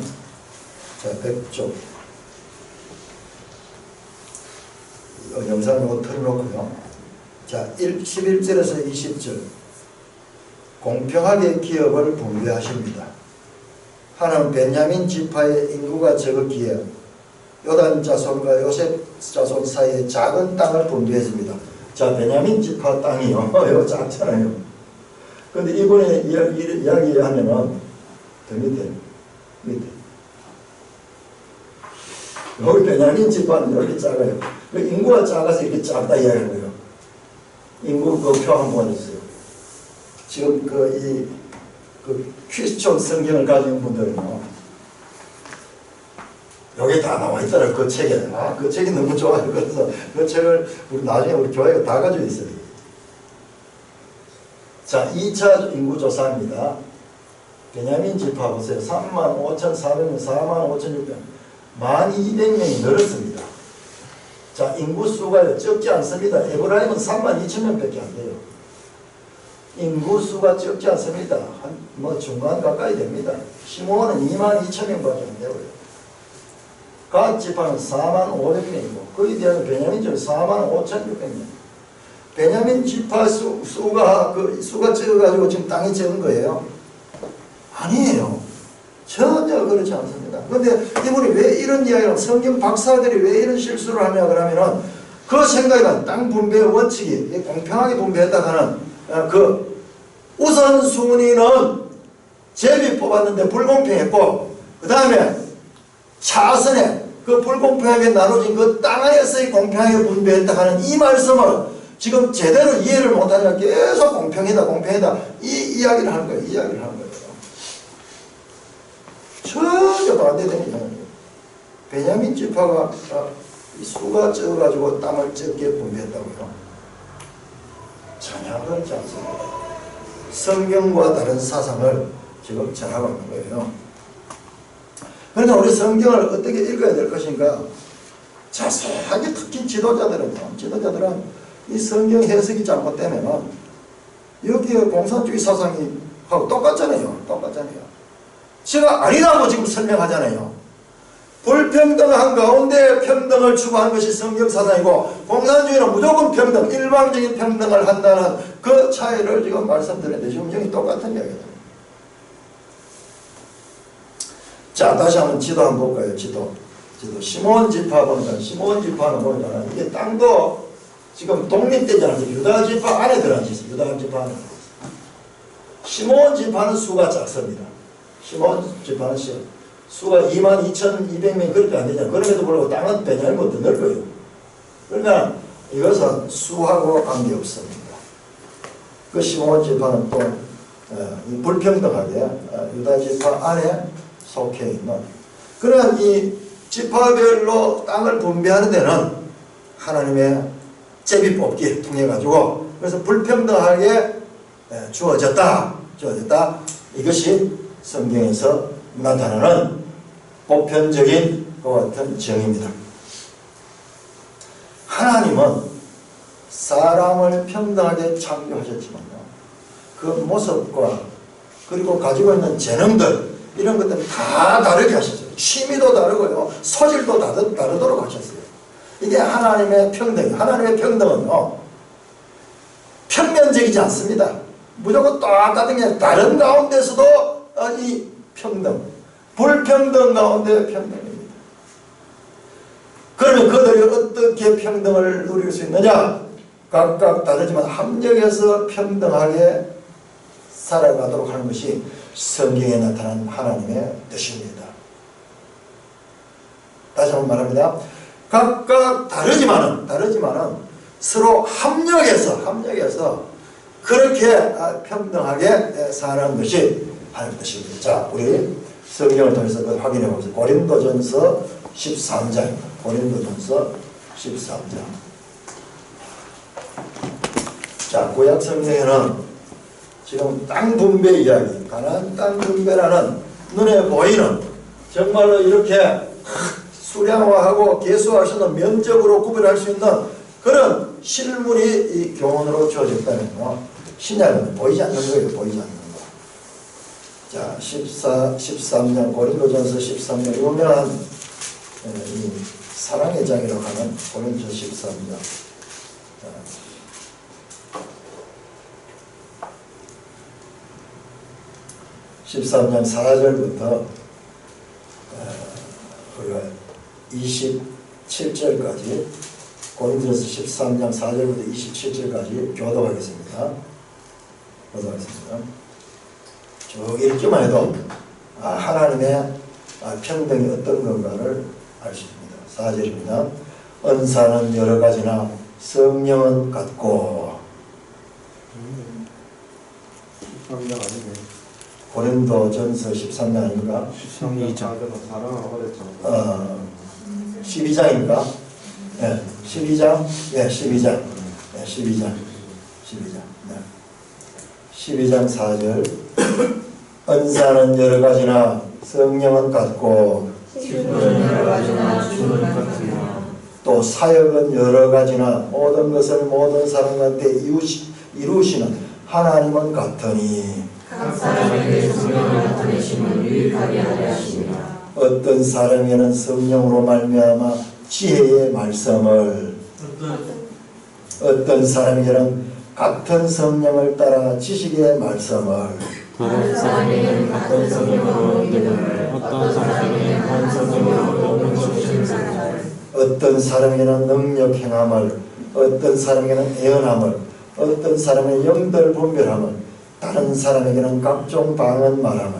자, 100쪽. 영상으로 틀어놓고요. 자, 11절에서 20절. 공평하게 기업을 분배하십니다. 하나는 베냐민 지파의 인구가 적었기에 요단 자손과 요셉 자손 사이에 작은 땅을 분배했습니다. 자, 베냐민 지파 땅이요. 이거 작잖아요. 근데 이번에 이야기하면은 더 밑에. 여기 베냐민 지파는 이렇게 작아요. 그 인구가 작아서 이렇게 작다 이야기하는 거예요. 인구 그 표 한번 보여주세요. 지금 그 퀴스촌 성경을 가진 분들은요, 여기 다 나와 있더라고요. 그 책에. 그 책이 너무 좋아요. 그래서 그 책을 나중에 우리 교회가 다 가지고 있어요. 자, 2차 인구조사입니다. 베냐민 지파 보세요. 35,400명, 45,600명, 12,200명이 늘었습니다. 자, 인구수가 적지 않습니다. 에브라임은 32,000명밖에 안 돼요. 인구수가 적지 않습니다. 뭐 중간 가까이 됩니다. 시므온은 22,000명밖에 안 되고요. 갓 지파는 45,500명이고 거기에 대한 베냐민 지파는 45,600명. 베냐민 지파 수가 적어가지고 지금 땅이 적은 거예요? 아니에요. 전혀 그렇지 않습니다. 그런데 이분이 왜 이런 이야기를, 성경 박사들이 왜 이런 실수를 하냐 그러면은 그 생각이 땅 분배 원칙이 공평하게 분배했다고 하는 그 우선순위는 제비 뽑았는데 불공평했고, 그 다음에 차선에 그 불공평하게 나눠진 그 땅에서의 공평하게 분배했다 하는 이 말씀을 지금 제대로 이해를 못하니까 계속 공평이다 이 이야기를 하는 거예요. 이야기를 하는 거예요. 전혀 반대되는 이야기예요. 베냐민 지파가 수가 적어가지고 땅을 적게 분배했다고요? 전혀 그렇지 않습니다. 성경과 다른 사상을 지금 전하고 있는 거예요. 그러니까 우리 성경을 어떻게 읽어야 될 것인가? 자세하게 특히 지도자들은 이 성경 해석이 잘못되면 여기에 공산주의 사상이 하고 똑같잖아요. 제가 아니라고 지금 설명하잖아요. 불평등한 가운데 평등을 추구하는 것이 성경 사상이고, 공산주의는 무조건 평등, 일방적인 평등을 한다는 그 차이를 지금 말씀드렸는데 지금 여기 똑같은 이야기입니다. 자, 다시 한번 지도 한번 볼까요? 지도. 시므온 지파 보니까, 시므온 지파는 보니까 이게 땅도 지금 독립되지 않아서 유다 지파 안에 들어앉아 있어요. 유다 지파 안에. 시므온 지파는 수가 작습니다. 시므온 지파는 수가 22,200명이 그렇게 안 되잖아요. 그럼에도 불구하고 땅은 베냐민보다 넓어요. 그러니까 이것은 수하고 관계없습니다. 그 시므온 지파는 또 불평등하게 유다 지파 안에 속해 있는, 그러나 이 지파별로 땅을 분배하는 데는 하나님의 제비 뽑기에 통해 가지고, 그래서 불평등하게 주어졌다. 이것이 성경에서 나타나는 보편적인 것 같은 정의입니다. 하나님은 사람을 평등하게 창조하셨지만요, 그 모습과 그리고 가지고 있는 재능들, 이런 것들은 다 다르게 하셨어요. 취미도 다르고요, 소질도 다르도록 하셨어요. 이게 하나님의 평등이에요. 하나님의 평등은요, 평면적이지 않습니다. 무조건 똑같은 게 다른 가운데서도 이 평등, 불평등 가운데 평등입니다. 그러면 그들이 어떻게 평등을 누릴 수 있느냐? 각각 다르지만 합력해서 평등하게 살아가도록 하는 것이 성경에 나타난 하나님의 뜻입니다. 다시 한번 말합니다. 각각 다르지만은 서로 합력해서 그렇게 평등하게 사는 것이 하나님의 뜻입니다. 자, 우리 성경을 통해서 확인해 보세요. 고린도전서 13장입니다. 고린도전서 13장. 자, 구약 성경에는 지금 땅 분배 이야기, 가나안 땅 분배라는 눈에 보이는, 정말로 이렇게 수량화하고 계수할 수 있는, 면적으로 구별할 수 있는 그런 실물이 이 교훈으로 주어졌다면요, 신약은 보이지 않는 거예요. 보이지 않는 거. 자, 13년 고린도전서 13년 유명한 이 사랑의 장이라고 하는 고린도전서 13장. 13년 4절부터 우리가 27절까지 고린도전서 13장 4절부터 27절까지 교도하겠습니다. 교도하겠습니다. 쭉 읽기만 해도 하나님의 평등이 어떤 건가를 알 수 있습니다. 4절입니다. 은사는 여러 가지나 성령은 같고. 13장 아니네. 고린도전서 13장 아닌가? 12장. 사랑하라 그랬잖아. 12장인가? 네, 12장? 네, 12장. 네, 12장. 12장. 네. 12장 4절. 은사는 여러 가지나 성령은 같고, 또 사역은 여러 가지나 모든 것을 모든 사람한테 이루시는 하나님은 같으니, 각 사람에게 성령을 나타내시면 유익하게 하려 하십니다. 어떤 사람에게는 성령으로 말미암아 지혜의 말씀을, 어떤 사람에게는 같은 성령을 따라 지식의 말씀을, 다른 사람에게는 같은 성령으로 믿음을, 어떤 사람에게는 한 성령으로 영성신사를, 어떤 사람에게는 능력 행함을, 어떤 사람에게는 애언함을, 어떤 사람에게는 영들 분별함을, 다른 사람에게는 각종 방언 말함을,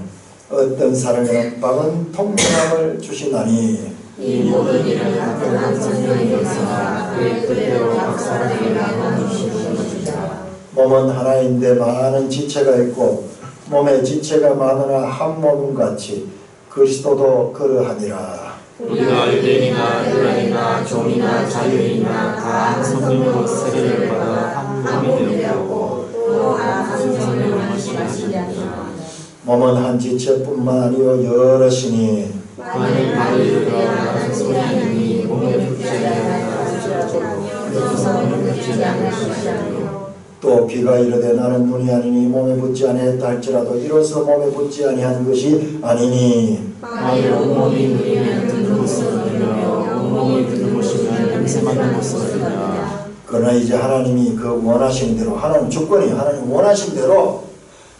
어떤 사람에게는 방언 통번함을 주시나니, 이 모든 일은 같은 한 성령이로서가 그의 뜻대로 각 사람에게 나눠주시는 것이다. 몸은 하나인데 많은 지체가 있고 몸의 지체가 많으나 한 몸 같이 그리스도도 그러하니라. 우리가 유대인이나 헬라인이나 종이나 자유인이나 다 한 성령으로 세례를 받아 한 몸이 되었고 또 한 성령을 말씀하시니라. 몸은 한 지체뿐만 아니요 여럿이니, 만일 발이 유대한 한 성령이니 몸에 붙지 아니하였다 할지라도 그 성령은 붙지 않을 것이 아니요 또 귀가 이르되 나는 눈이 아니니 몸에 붙지 아니했다 할지라도 이로써 몸에 붙지 아니한 것이 아니니, 만일 온몸이 누리면 듣는 것은 들으며 온몸이 듣는 것이면 냄새 맡는 것은 들으냐. 그러나 이제 하나님이 그 원하신 대로, 하나님 주권이 하나님 원하신 대로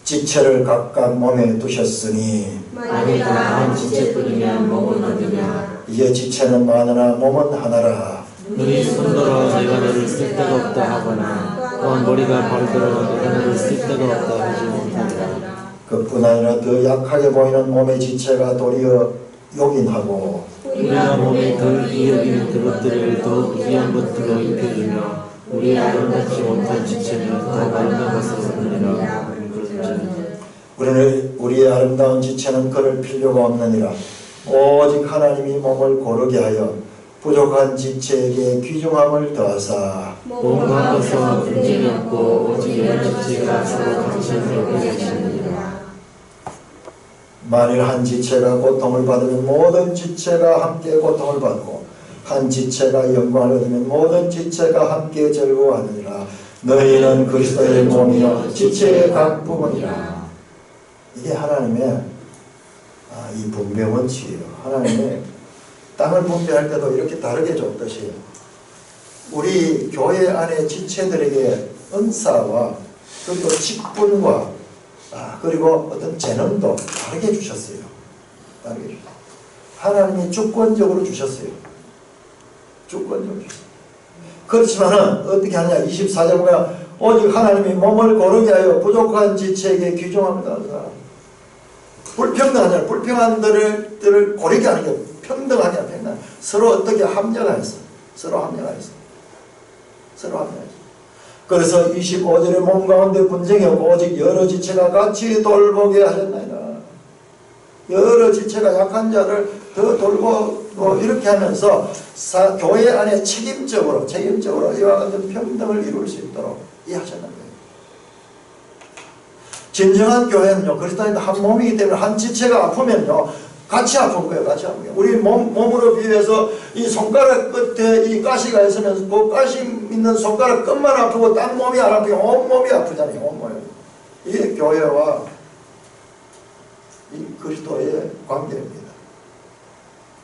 지체를 각각 몸에 두셨으니, 만일 다 한 지체뿐이면 몸은 어디냐. 이제 지체는 많으나 몸은 하나라. 눈이 손들어 내가 너를 쓸 데가 없다 하거나 또한 머리가 발들어 내가 너를 쓸 데가 없다 하지 못하리라. 그뿐 아니라 더 약하게 보이는 몸의 지체가 도리어 요긴하고, 우리가 몸에 덜 이여기는 그것들을 더욱 귀한 것들로 입혀주며 우리 아름답지 못한 지체는 더욱 아름다운 것을 얻느니라. 우리는 우리의 아름다운 지체는 그럴 필요가 없느니라. 오직 하나님이 몸을 고르게 하여 부족한 지체에게 귀중함을 더하사 몸 가운데서 분쟁이 없고 오직 여러 지체가 서로 같이 함께 계시느니라. 만일 한 지체가 고통을 받으면 모든 지체가 함께 고통을 받고 한 지체가 영광을 얻으면 모든 지체가 함께 즐거워하느니라. 너희는 그리스도의 몸이요 지체의 각 부분이라. 이게 하나님의 이 분배 원칙이에요. 하나님의 땅을 분배할 때도 이렇게 다르게 줬듯이 우리 교회 안에 지체들에게 은사와 그리고 직분과 그리고 어떤 재능도 다르게 주셨어요. 다르게 주셨어요. 하나님이 주권적으로 주셨어요. 주권적으로 주셨어요. 그렇지만은 어떻게 하느냐. 24절 보면 오직 하나님이 몸을 고르게 하여 부족한 지체에게 귀중합니다. 불평등하냐. 불평한들을 고르게 하는 게 평등하냐. 평등. 서로 어떻게 합력하였어. 서로 합력하였어. 서로 합력하였어. 그래서 25절에 몸 가운데 분쟁이 없고 오직 여러 지체가 같이 돌보게 하셨나이다. 여러 지체가 약한 자를 더 돌보고 이렇게 하면서 교회 안에 책임적으로 이와 같은 평등을 이룰 수 있도록 하셨는 거예요. 진정한 교회는요, 그리스도인도 한 몸이기 때문에 한 지체가 아프면요 같이 아픈 거예요. 같이 아픈 거예요. 우리 몸으로 비유해서 이 손가락 끝에 이 가시가 있으면 그 가시 있는 손가락 끝만 아프고 딴 몸이 안 아프고 온몸이 아프잖아요. 온몸이. 이게 교회와 이 그리스도의 관계입니다.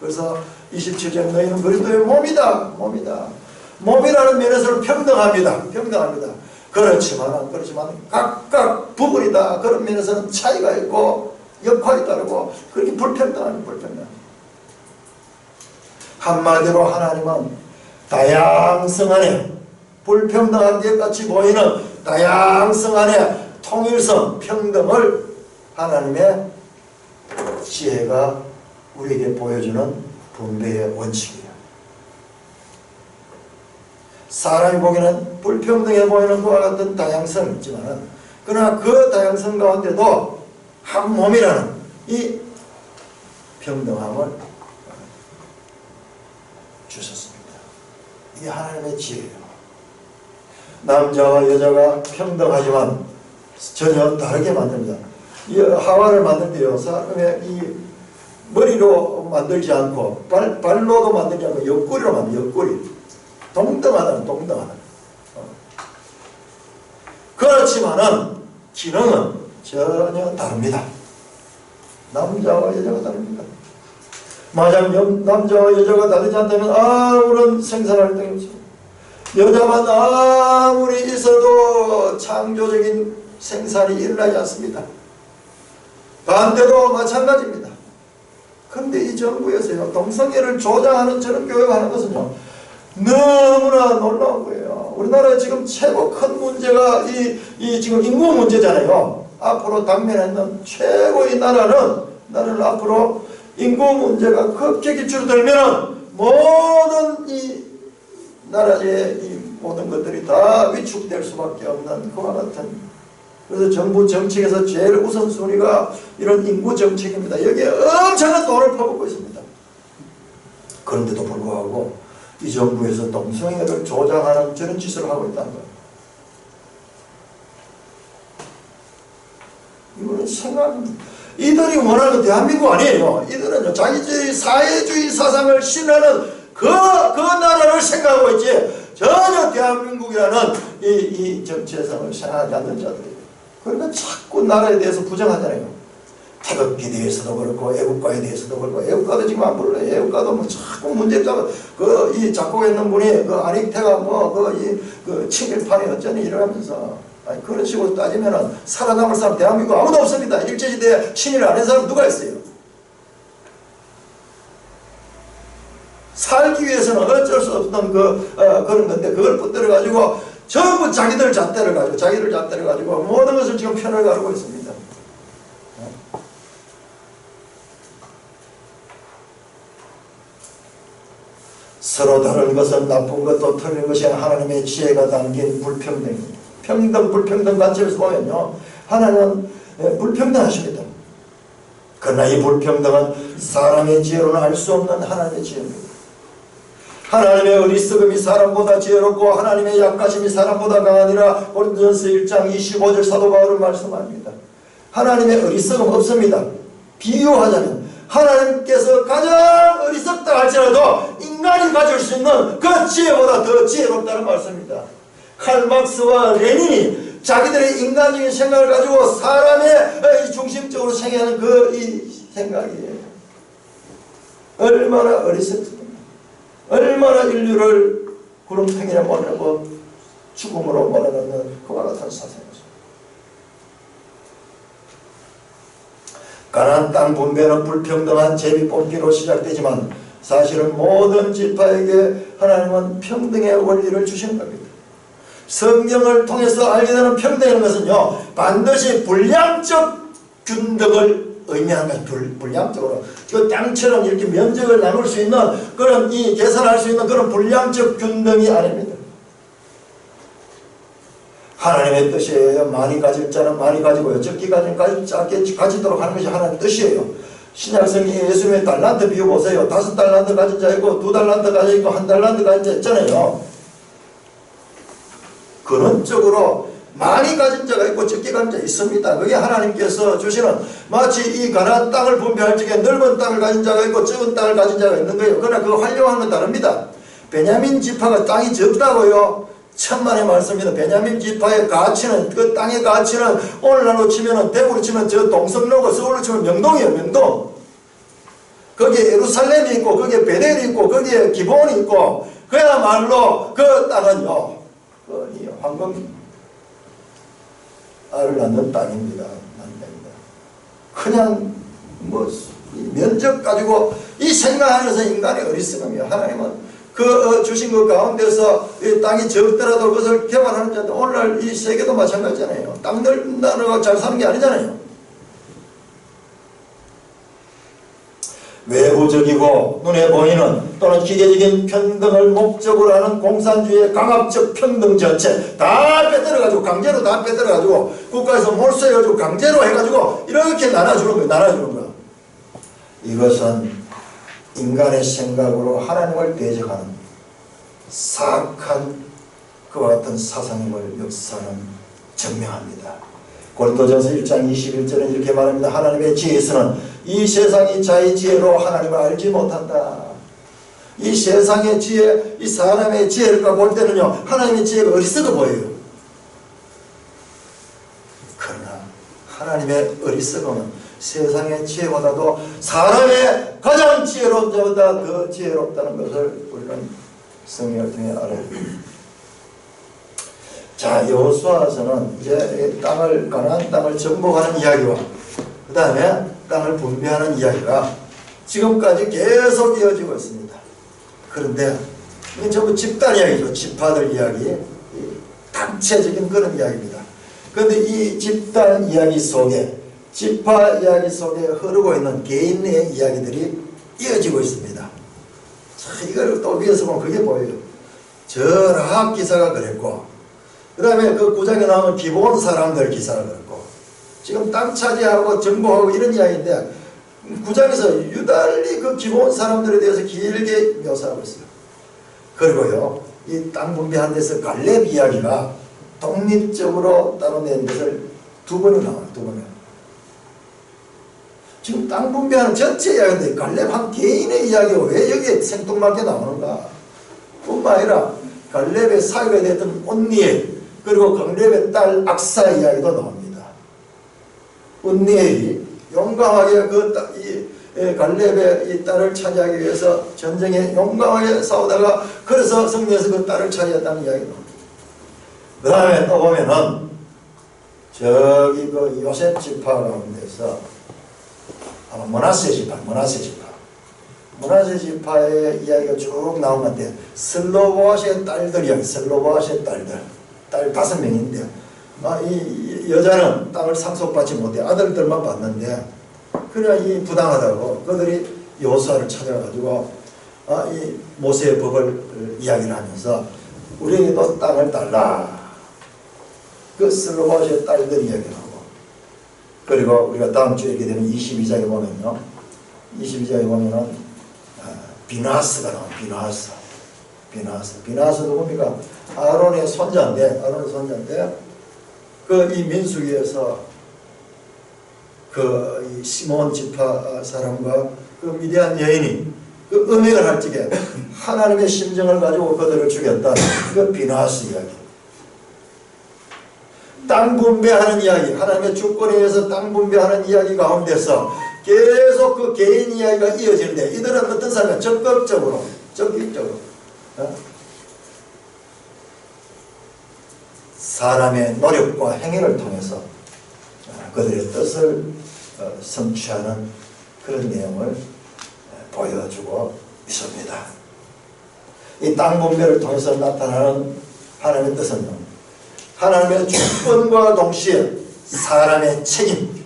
그래서 27절 너희는 그리스도의 몸이다. 몸이라는 면에서는 평등합니다. 그렇지만 각각 부분이다. 그런 면에서는 차이가 있고 역할이 다르고 그렇게 불평등합니다. 한마디로 하나님은 다양성 안에, 불평등한 것 같이 보이는 다양성 안에 통일성, 평등을 하나님의 지혜가 우리에게 보여주는 분배의 원칙이에요. 사람이 보기에는 불평등해 보이는 것과 같은 다양성이 있지만, 그러나 그 다양성 가운데도 한 몸이라는 이 평등함을 주셨습니다. 이게 하나님의 지혜예요. 남자와 여자가 평등하지만 전혀 다르게 만듭니다. 이 하와를 만들 때요, 사람의 이 머리로 만들지 않고 발로도 만들지 않고 옆구리로 만들어요. 옆구리. 동등하다는 동등하다. 그렇지만은 기능은 전혀 다릅니다. 남자와 여자가 다릅니다. 만약 남자와 여자가 다르지 않다면 아무런 생산활동이 없습니다. 여자만 아무리 있어도 창조적인 생산이 일어나지 않습니다. 반대도 마찬가지입니다. 그런데 이 정부에서요, 동성애를 조장하는 저런 교육을 하는 것은요, 너무나 놀라운 거예요. 우리나라에 지금 최고 큰 문제가 이 지금 인구 문제잖아요. 앞으로 당면에 있는 최고의 나라는 앞으로 인구 문제가 급격히 줄어들면 모든 이 나라의 이 모든 것들이 다 위축될 수밖에 없는 그와 같은. 그래서 정부 정책에서 제일 우선순위가 이런 인구 정책입니다. 여기에 엄청난 돈을 퍼붓고 있습니다. 그런데도 불구하고 이 정부에서 동성애를 조장하는 저런 짓을 하고 있다는 거예요. 이거는 생각합니다. 이들이 원하는 대한민국 아니에요. 이들은 자기주의 사회주의 사상을 신하는 그 나라를 생각하고 있지 전혀 대한민국이라는 이 정체성을 생각하지 않는 자들이에요. 그러니까 자꾸 나라에 대해서 부정하잖아요. 태극기에 대해서도 그렇고 애국가에 대해서도 그렇고, 애국가도 지금 안 불러요. 애국가도 뭐 자꾸 문제점은 이 작곡했는 분이 안익태가 그 친일파니 어쩌니 이러면서, 아니 그런 식으로 따지면은 살아남을 사람 대한민국 아무도 없습니다. 일제시대에 친일 안 한 사람 누가 있어요? 살기 위해서는 어쩔 수 없던 그런 건데, 그걸 붙들어 가지고 전부 자기들 잣대를 가지고 모든 것을 지금 편을 가르고 있습니다. 서로 다른 것은 나쁜 것도 틀린 것이 하나님의 지혜가 담긴 불평등입니다. 불평등 관점에서 보면요, 하나님은 불평등하십니다. 그러나 이 불평등은 사람의 지혜로는 알 수 없는 하나님의 지혜입니다. 하나님의 어리석음이 사람보다 지혜롭고 하나님의 약하심이 사람보다 강하니라. 고린도전서 1장 25절 사도 바울은 말씀합니다. 하나님의 어리석음 없습니다. 비유하자면 하나님께서 가장 어리석다 할지라도 인간이 가질 수 있는 그 지혜보다 더 지혜롭다는 말씀입니다. 칼막스와 레닌이 자기들의 인간적인 생각을 가지고 사람의 중심적으로 생각하는 이 생각이에요. 얼마나 어리석습니까? 얼마나 인류를 구름탱이에 몰아넣고 죽음으로 몰아넣는 그와 같은 사상이죠. 가나안 땅 분배는 불평등한 제비 뽑기로 시작되지만 사실은 모든 지파에게 하나님은 평등의 원리를 주시는 겁니다. 성경을 통해서 알게 되는 평등이라는 것은요, 반드시 불량적 균등을 의미하는 것이 불량적으로 그 땅처럼 이렇게 면적을 나눌 수 있는 그런 계산할 수 있는 그런 불량적 균등이 아닙니다. 하나님의 뜻이에요. 많이 가질 자는 많이 가지고요, 적게 가진 작게 가지도록 하는 것이 하나님의 뜻이에요. 신약성경에 예수님의 달란트 비유 보세요. 5달란트 가진 자 있고 2달란트 가진 자 있고 1달란트 가진 자 있잖아요. 근원적으로 많이 가진 자가 있고 적게 가진 자 있습니다. 그게 하나님께서 주시는, 마치 이 가나안 땅을 분배할 적에 넓은 땅을 가진 자가 있고 적은 땅을 가진 자가 있는 거예요. 그러나 그거 활용하는 건 다릅니다. 베냐민 지파가 땅이 적다고요? 천만의 말씀입니다. 베냐민 지파의 가치는, 그 땅의 가치는 오늘날로 치면은, 대구로 치면 저 동성로고 서울로 치면 명동이에요. 명동. 거기에 예루살렘이 있고 거기에 베델이 있고 거기에 기본이 있고, 그야말로 그 땅은요, 이 황금 알을 낳는 땅입니다. 그냥 면적 가지고 이 생각 안에서 인간의 어리석음이야. 하나님은 그 주신 것 가운데서 이 땅이 적더라도 그것을 개발하는 자들, 오늘날 이 세계도 마찬가지잖아요. 땅 넓다고 잘 사는 게 아니잖아요. 외부적이고 눈에 보이는 또는 기계적인 평등을 목적으로 하는 공산주의의 강압적 평등 전체 다 빼들어가지고 강제로 다 빼들어가지고 국가에서 몰수해가지고 강제로 해가지고 이렇게 나눠주는 거예요. 나눠주는 거예요. 이것은 인간의 생각으로 하나님을 대적하는 사악한 그와 같은 사상임을 역사는 증명합니다. 고린도전서 1장 21절은 이렇게 말합니다. 하나님의 지혜에서는 이 세상이 자의 지혜로 하나님을 알지 못한다. 이 세상의 지혜, 이 사람의 지혜를 볼 때는요, 하나님의 지혜가 어리석어 보여요. 그러나 하나님의 어리석음은 세상의 지혜보다도 사람의 가장 지혜로운 자보다 더 지혜롭다는 것을 우리는 성경을 통해 알아야 됩니다. 자, 여호수아서는 이제 땅을, 가나안 땅을 정복하는 이야기와 그 다음에 땅을 분배하는 이야기가 지금까지 계속 이어지고 있습니다. 그런데 이건 전부 집단 이야기죠. 지파들 이야기, 단체적인 그런 이야기입니다. 그런데 이 집단 이야기 속에, 지파 이야기 속에 흐르고 있는 개인의 이야기들이 이어지고 있습니다. 자, 이걸 또 위에서 보면 그게 보여요. 저 라합 기사가 그랬고, 그 다음에 그 구장에 나오는 기본 사람들 기사가 그랬고, 지금 땅 차지하고 정복하고 이런 이야기인데, 구장에서 유달리 그 기본 사람들에 대해서 길게 묘사하고 있어요. 그리고요, 이 땅 분배한 데서 갈렙 이야기가 독립적으로 따로 낸 것을 두 번이 나와요. 두 번이. 지금 땅 분배하는 전체 이야기인데 갈렙 한 개인의 이야기가 왜 여기에 생뚱맞게 나오는가? 뿐만 아니라 갈렙의 사위가 됐던 온니엘, 그리고 갈렙의 딸 악사 이야기도 나옵니다. 온니엘이 용감하게 갈렙의 이 딸을 차지하기 위해서 전쟁에 용감하게 싸우다가 그래서 승리해서 그 딸을 차지했다는 이야기가 나옵니다. 그 다음에 또 보면은 저기 그 요셉 지파 가운데서 아마 머나세 지파의 이야기가 쭉 나온 건데 슬로보아스의 딸들 이야기, 슬로보아스의 딸들, 딸 5명인데 이 여자는 땅을 상속받지 못해 아들들만 받는데 그래야 이 부당하다고 그들이 여호수아를 찾아가지고 이 모세의 법을 이야기를 하면서 우리에게도 땅을 달라. 그 슬로보아스의 딸들 이야기를 하고, 그리고 우리가 다음 주에 읽게 되는 22장에 보면요, 22장에 보면은 비나스가 나와요. 비나스 누굽니까? 아론의 손자인데 그 이 민수기에서 그 이 시몬 지파 사람과 그 미디안 여인이 그 음행을 할 적에 하나님의 심정을 가지고 그들을 죽였다. 그 비나스 이야기. 땅 분배하는 이야기, 하나님의 주권에 의해서 땅 분배하는 이야기 가운데서 계속 그 개인 이야기가 이어지는데 이들은 어떤 사람이 적극적으로 사람의 노력과 행위를 통해서 그들의 뜻을 성취하는 그런 내용을 보여주고 있습니다. 이 땅 분배를 통해서 나타나는 하나님의 뜻은요, 하나님의 주권과 동시에 사람의 책임.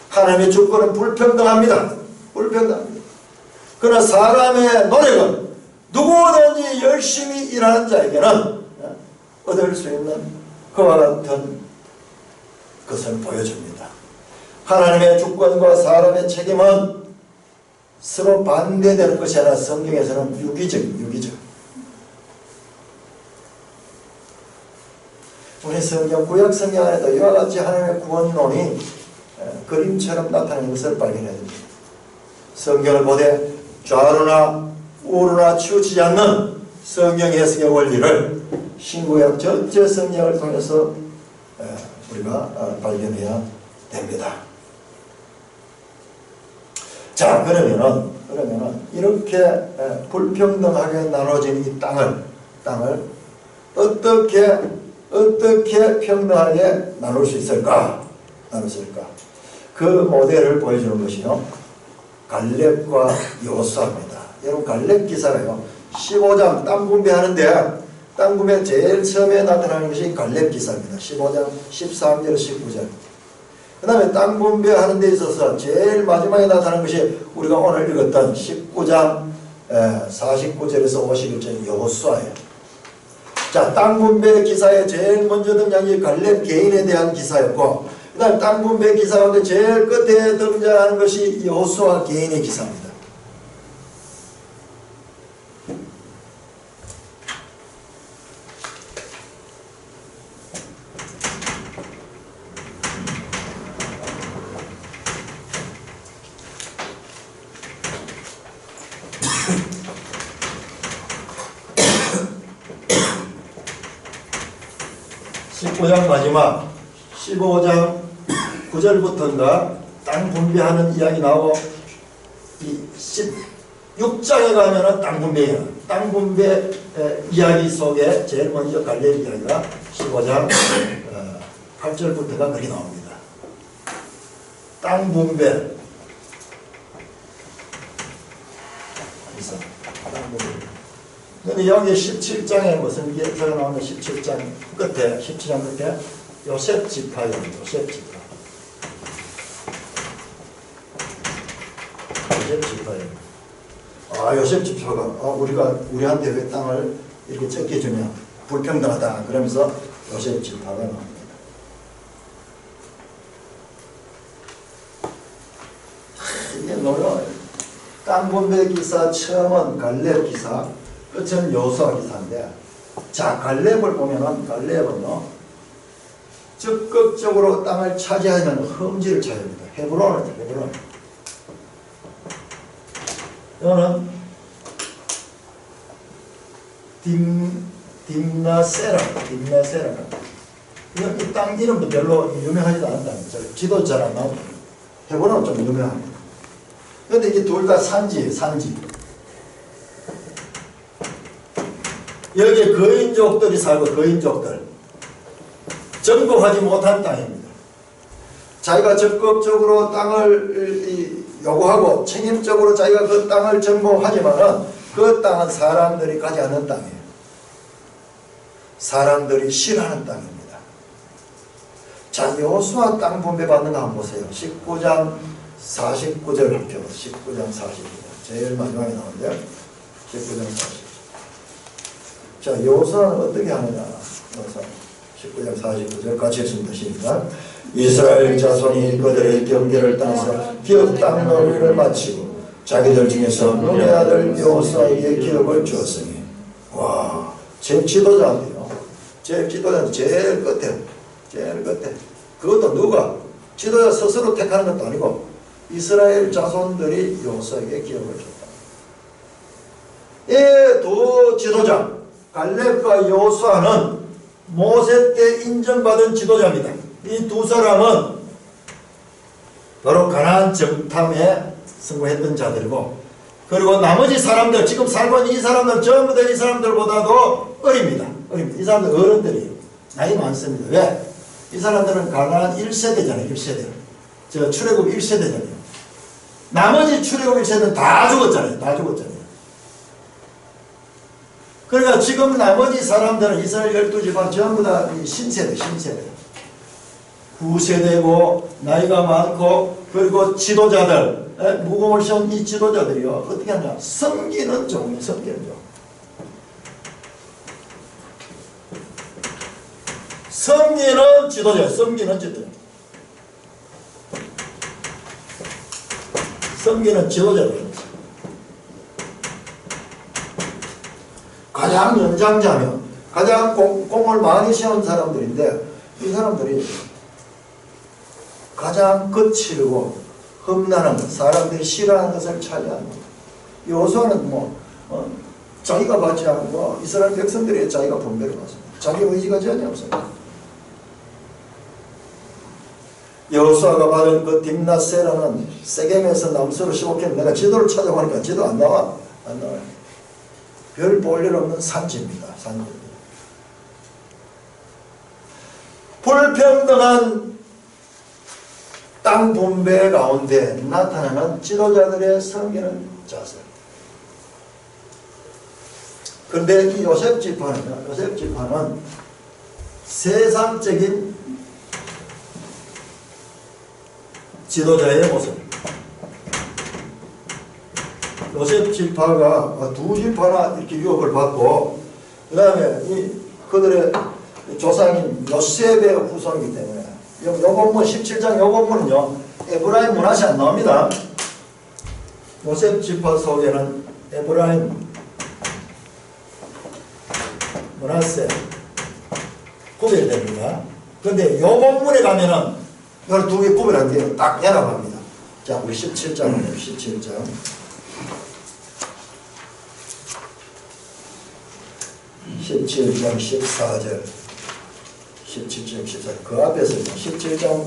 하나님의 주권은 불평등합니다. 그러나 사람의 노력은 누구든지 열심히 일하는 자에게는 얻을 수 있는 그와 같은 것을 보여줍니다. 하나님의 주권과 사람의 책임은 서로 반대되는 것이 아니라 성경에서는 유기적. 우리 성경, 구약 성경 안에도 이와 같이 하나님의 구원론이 그림처럼 나타나는 것을 발견해야 됩니다. 성경을 보되 좌로나 우로나 치우치지 않는 성경 해석의 원리를 신구약 전체 성경을 통해서 우리가 발견해야 됩니다. 자, 그러면은 이렇게 불평등하게 나눠진 이 땅을 어떻게 평등하게 나눌 수 있을까? 그 모델을 보여주는 것이요, 갈렙과 여호수아입니다. 여러분 갈렙 기사가요 15장 땅 분배하는데 땅 분배 제일 처음에 나타나는 것이 갈렙 기사입니다. 15장 13절 19절. 그 다음에 땅 분배하는 데 있어서 제일 마지막에 나타나는 것이 우리가 오늘 읽었던 19장 49절에서 51절 여호수아예요. 자, 땅 분배 기사에 제일 먼저 등장이 갈렙 개인에 대한 기사였고, 그 다음 땅 분배 기사 가운데 제일 끝에 등장하는 것이 여호수아 개인의 기사입니다. 마지막 15장 9절부터인가 땅 분배하는 이야기 나오고 이 16장에 가면은 땅 분배예요. 땅 분배 이야기 속에 제일 먼저 갈렙 이야기가 15장 8절부터가 그렇게 나옵니다. 땅 분배. 땅 분배. 근데 여기 17장에 무슨 기사가 나오는 17장 끝에, 17장 끝에 요셉 지파예요. 요셉 지파. 요셉 지파예요. 아, 요셉 지파가 우리한테 왜 땅을 이렇게 적게 주냐, 불평등하다 그러면서 요셉 지파가 나옵니다. 이게 놀라워요. 땅 분배 기사 처음은 갈렙 기사, 끝은 여호수아 기사인데, 자, 갈렙을 보면은 갈렙은요 적극적으로 땅을 차지하는 험지를 차지합니다. 헤브론을 헤브론. 이거는 딥나세라. 이건 이 땅 이름도 별로 유명하지도 않다는 거죠. 지도 잘 안 나오고. 헤브론은 좀 유명합니다. 그런데 이게 둘 다 산지. 여기에 거인족들이 살고, 거인족들. 정복하지 못한 땅입니다. 자기가 적극적으로 땅을 요구하고 책임적으로 자기가 그 땅을 정복하지만은 그 땅은 사람들이 가지 않는 땅이에요. 사람들이 싫어하는 땅입니다. 자, 여호수아 땅 분배받는 거 한번 보세요. 19장 49절 할게요. 19장 49절. 제일 마지막에 나오는데요. 19장 49절. 자, 여호수아는 어떻게 하느냐. 19장 49절 같이 읽습니다. 시작. 이스라엘 자손이 그들의 경계를 따서 기업 땅 놀이를 마치고 자기들 중에서 눈의 아들 여호수아에게 기업을 주었으니, 와, 제 지도자인데요. 제 지도자는 제일 끝에. 그것도 누가? 지도자 스스로 택하는 것도 아니고 이스라엘 자손들이 여호수아에게 기업을 줬다. 이 두 지도자 갈렙과 여호수아는 모세 때 인정받은 지도자입니다. 이 두 사람은 바로 가나안 정탐에 성공했던 자들이고, 그리고 나머지 사람들, 지금 살고 있는 이 사람들 전부 다 이 사람들보다도 어립니다. 이 사람들 어른들이에요. 나이 많습니다. 왜? 이 사람들은 가나안 1세대잖아요. 1세대. 저 출애굽 1세대잖아요. 나머지 출애굽 1세대는 다 죽었잖아요. 그러니까 지금 나머지 사람들은 이스라엘 12지파 전부 다 신세대. 9세대고 나이가 많고, 그리고 지도자들, 무공을 세운 이 지도자들이요 어떻게 하냐, 섬기는 종. 섬기는 지도자. 가장 연장자며 가장 공을 많이 세운 사람들인데, 이 사람들이 가장 거칠고 험난한 것, 사람들이 싫어하는 것을 차지하는 것. 여호수아는 자기가 받지 않고 이스라엘 백성들이 자기가 분배를 받습니다. 자기 의지가 전혀 없습니다. 여호수아가 받은 그 딥나세라는 세겜에서 남서로 15km, 내가 지도를 찾아보니까 지도 안 나와요. 별 볼 일 없는 산지입니다. 불평등한 땅 분배 가운데 나타나는 지도자들의 섬기는 자세. 그런데 이 요셉 지파는 세상적인 지도자의 모습입니다. 요셉 지파가 두 지파나 이렇게 유업을 받고, 그 다음에 그들의 조상인 요셉의 후손이기 때문에, 요 본문 17장 요 본문은요, 에브라임 문화시 안 나옵니다. 요셉 지파 속에는 에브라임, 문화세 구별됩니다. 그런데 요 본문에 가면은 요 두 개 구별한 게 딱 연합합니다. 자, 우리 17장이에요. 17장. 17장 14절. 17장 14절. 그 앞에서는 17장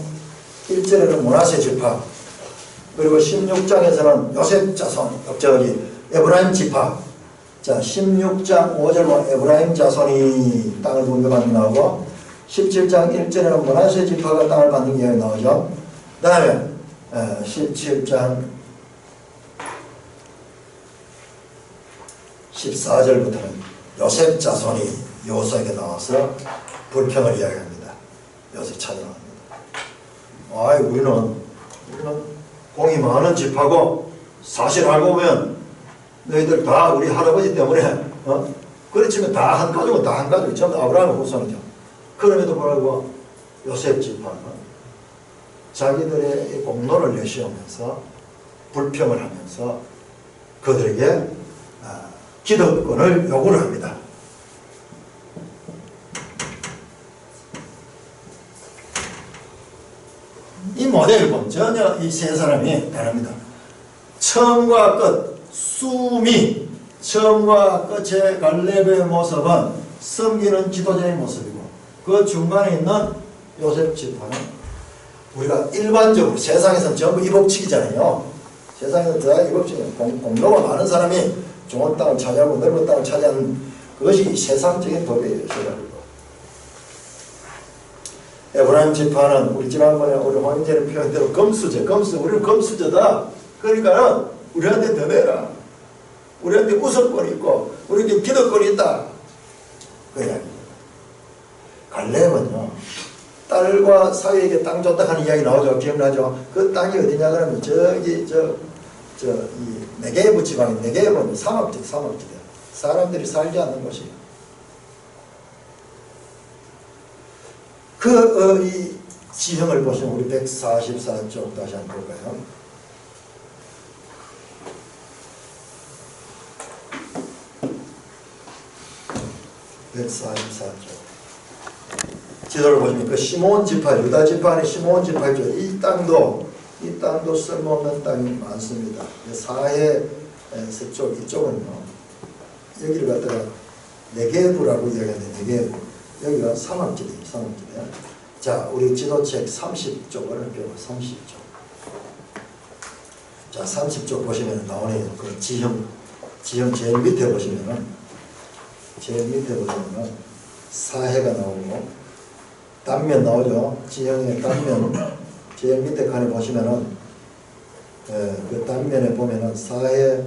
1절에는 문하세 지파, 그리고 16장에서는 요셉 자손, 에브라임 지파. 자, 16장 5절은 에브라임 자손이 땅을 분배받는 나오고, 17장 1절에는 문하세 지파가 땅을 받는 이야기 나오죠. 그 다음에 17장 14절부터는 요셉 자손이 요셉에게 나와서 불평을 이야기합니다. 요셉 찾아갑니다. 우리는 공이 많은 집하고, 사실 알고 보면 너희들 다 우리 할아버지 때문에 그렇지만 다 한 가족은 다 한 가족, 전부 아브라함의 후손이죠. 그럼에도 불구하고 요셉 지파는 자기들의 공로를 내세우면서 불평을 하면서 그들에게 기득권을 요구를 합니다. 이 모델을 보면 전혀 이 세 사람이 다릅니다. 처음과 끝, 수미, 처음과 끝의 갈렙의 모습은 섬기는 지도자의 모습이고, 그 중간에 있는 요셉 지파는 우리가 일반적으로 세상에서는 전부 이 법칙이잖아요. 세상에서는 다 이 법칙이에요. 공로가 많은 사람이 좋은 땅을 차지하고 넓은 땅을 차지하는 그것이 세상적인 법이에요. 에브라임 지파는 우리 지난번에 우리 황인재는 표현대로 금수저, 우리는 금수저다. 그러니까는 우리한테 더 내라. 우리한테 우선권이 있고 우리한테 기득권이 있다. 그 이야기입니다. 갈렙은요, 딸과 사위에게 땅 줬다 하는 이야기 나오죠. 기억나죠? 그 땅이 어디냐 그러면 이 네게브 지방인 네게브는 상업지대. 사람들이 살지 않는 곳이에요. 이 지형을 보시면 우리 144쪽 다시 한번 볼까요? 지도를 보시면 그 시몬 지파, 유다 지파 안에 시몬 지파죠. 이 땅도 쓸모없는 땅이 많습니다. 사해 서쪽 이쪽은요, 여기를 갖다가 네게브라고 이야기하는데, 네게브, 여기가 사막지대예요. 사막지대. 자, 우리 지도책 30쪽을 배워. 30쪽. 자, 30쪽 보시면 나오네요. 그 지형 제일 밑에 보시면은 사해가 나오고, 단면 나오죠. 지형의 단면 제일 밑에 칸에 보시면은 그 단면에 보면은 사해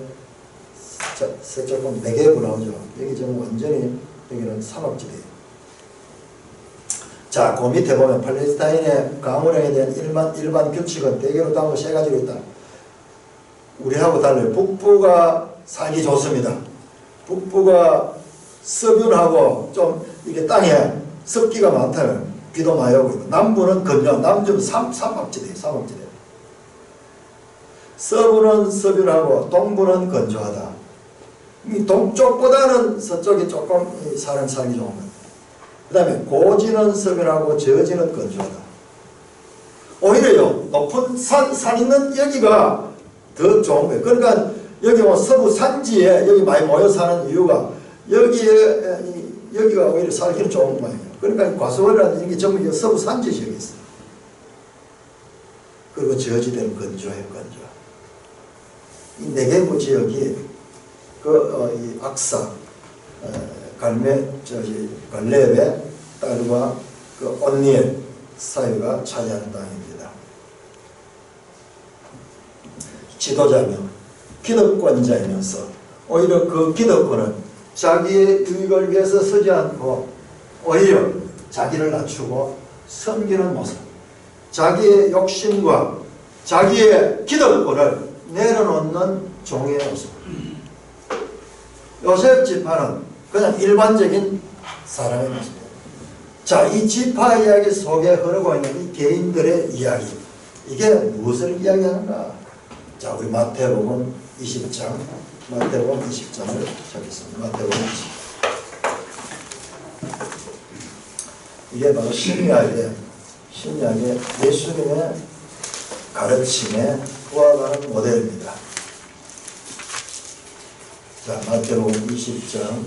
서쪽은 네게브 나오죠. 여기 지금 완전히 여기는 사막지대예요. 자, 그 밑에 보면 팔레스타인의 가문에 대한 일반 규칙은 대개로 따로 세 가지로 있다. 우리하고 달라요. 북부가 살기 좋습니다. 북부가 서변하고 좀 이게 땅에 습기가 많다면 비도 많이 오고 있고, 남부는 건조, 남부는 사막지대예요. 사막지대. 서부는 서변하고 동부는 건조하다. 이 동쪽보다는 서쪽이 조금 사람 살기 좋은 거예요. 그 다음에 고지는 서변하고 저지는 건조하다. 오히려요, 높은 산 있는 여기가 더 좋은 거예요. 그러니까 여기 뭐 서부 산지에 여기 많이 모여 사는 이유가 여기가 오히려 살기는 좋은 거예요. 그러니까 과수원이라는 게 전부 서부 산지 지역에 있어요. 그리고 저지대는 건조해요. 건조. 이 네게브 지역이 이 악사, 갈렙의 딸과 그 온니엘 사이가 차지하는 땅입니다. 지도자며 기득권자이면서 오히려 그 기득권은 자기의 유익을 위해서 서지 않고 오히려 자기를 낮추고 섬기는 모습, 자기의 욕심과 자기의 기득권을 내려놓는 종의 모습. 요셉 지파는 그냥 일반적인 사람의 모습입니다. 자, 이 지파 이야기 속에 흐르고 있는 이 개인들의 이야기, 이게 무엇을 이야기하는가? 자, 우리 마태복음 20장, 마태복음 20장을 찾겠습니다. 마태복음 20장. 이게 바로 신약의 예수님의 가르침에 부합하는 모델입니다. 자, 마태복음 20장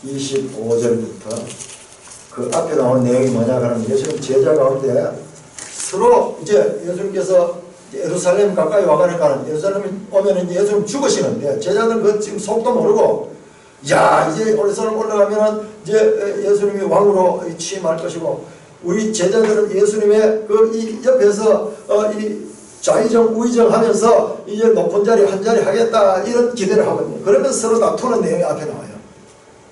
25절부터 그 앞에 나온 내용이 뭐냐 하면 예수님 제자 가운데 서로 이제 예수님께서 예루살렘 가까이 와가니까 예루살렘 오면 이제 예수님 죽으시는데 제자들은 그 지금 속도 모르고 야 이제 예루살렘 올라가면은 이제 예수님이 왕으로 취임할 것이고 우리 제자들은 예수님의 그 이 옆에서 이 좌의정 우의정 하면서 이제 높은 자리 한 자리 하겠다 이런 기대를 하거든요. 그러면 서로 다투는 내용이 앞에 나와요.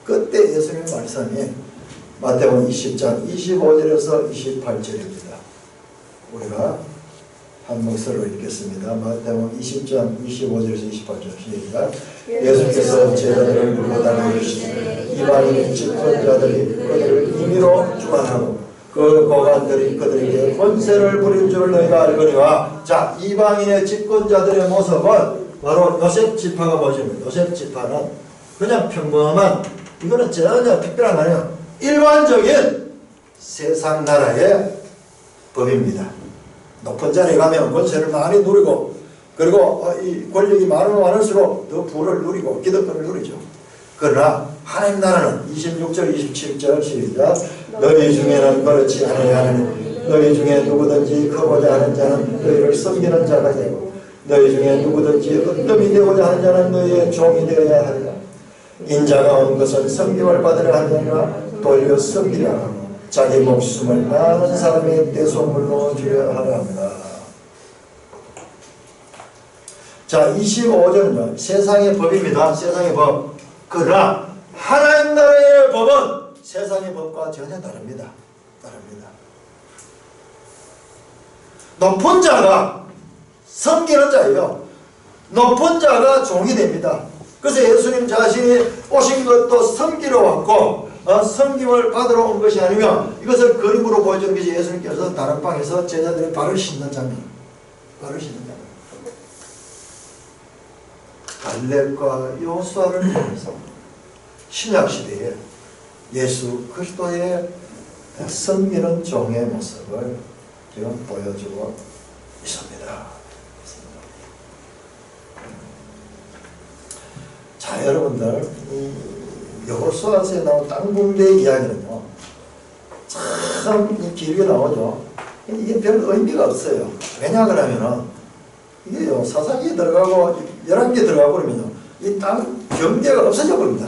그때 예수님의 말씀이 마태복음 20장 25절에서 28절입니다. 우리가 한 목소리로 읽겠습니다. 마태복음 20장 25절에서 28절 시작. 예수께서 제자들을 불러다가 이르시되 이방인 집권자들이 그들을 임의로 주관하고 그 고관들이 그들에게 권세를 부릴 줄 너희가 알거니와. 자, 이방인의 집권자들의 모습은 바로 요셉 지파가 보여줍니다. 요셉 지파는 그냥 평범한, 이거는 전혀 특별한 거 아니에요. 일반적인 세상 나라의 법입니다. 높은 자리에 가면 권세를 많이 누리고, 그리고 이 권력이 많으면 많을수록 더 부를 누리고 기득권을 누리죠. 그러나 하나님 나라는 26절 27절 시작. 너희 중에는 그렇지 않아야 하느니 너희 중에 누구든지 크고자 하는 자는 너희를 섬기는 자가 되고 너희 중에 누구든지 으뜸이 되고자 하는 자는 너희의 종이 되어야 하리라. 인자가 온 것은 섬김을 받으려 하는 자가 돌려 섬기려 하고 자기 목숨을 많은 사람의 대속물로 주려 하려 합니다. 자, 25절은요 세상의 법입니다. 세상의 법. 그러나 하나님 나라의 법은 세상의 법과 전혀 다릅니다. 높은 자가 섬기는 자예요. 높은 자가 종이 됩니다. 그래서 예수님 자신이 오신 것도 섬기러 왔고 섬김을 받으러 온 것이 아니며 이것을 그림으로 보여주는 것이 예수님께서 다른 방에서 제자들의 발을 씻는 장면. 갈렙과 여호수아를 통해서 신약시대에 예수 그리스도의 섬기는 종의 모습을 지금 보여주고 있습니다. 자, 여러분들 여호수아서에 나온 땅 분배 이야기는요 참 길게 나오죠. 이게 별 의미가 없어요. 왜냐 그러면은 이게요 사사기에 들어가고 11개 들어가고 그러면요 이 땅 경계가 없어져 버립니다.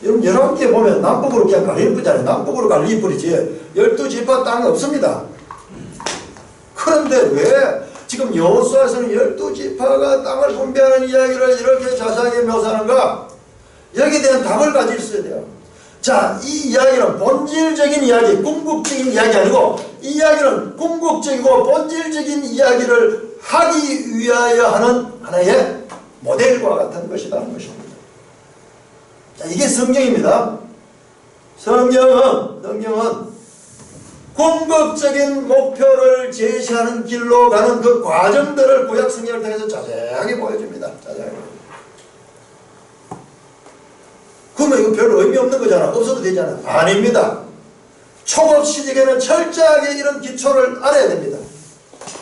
여러분 11개 보면 남북으로 그냥 갈릴 뿐이잖아요. 남북으로 갈릴 뿐이지 12지파 땅 없습니다. 그런데 왜 지금 여호수아서는 12지파가 땅을 분배하는 이야기를 이렇게 자세하게 묘사하는가? 여기에 대한 답을 가질 수 있어야 돼요. 자, 이 이야기는 본질적인 이야기, 궁극적인 이야기 아니고 이 이야기는 궁극적이고 본질적인 이야기를 하기 위하여 하는 하나의 모델과 같은 것이라는 것입니다. 자, 이게 성경입니다. 성경은 궁극적인 목표를 제시하는 길로 가는 그 과정들을 구약 성경을 통해서 자세하게 보여줍니다. 그러면 이거 별 의미 없는 거잖아. 없어도 되잖아. 아닙니다. 초급 시직에는 철저하게 이런 기초를 알아야 됩니다.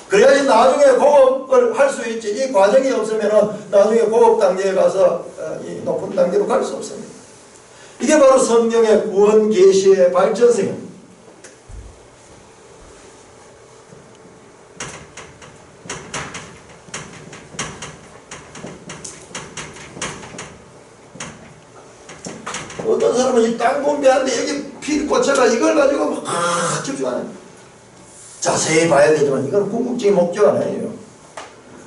그래야지 나중에 고급을 할 수 있지. 이 과정이 없으면 나중에 고급 단계에 가서 이 높은 단계로 갈 수 없습니다. 이게 바로 성경의 구원 계시의 발전성입니다. 어떤 사람은 이 땅 분배하는데 여기 피 꽂혀가 이걸 가지고 막 집중하는. 자세히 봐야 되지만 이건 궁극적인 목적 아니에요.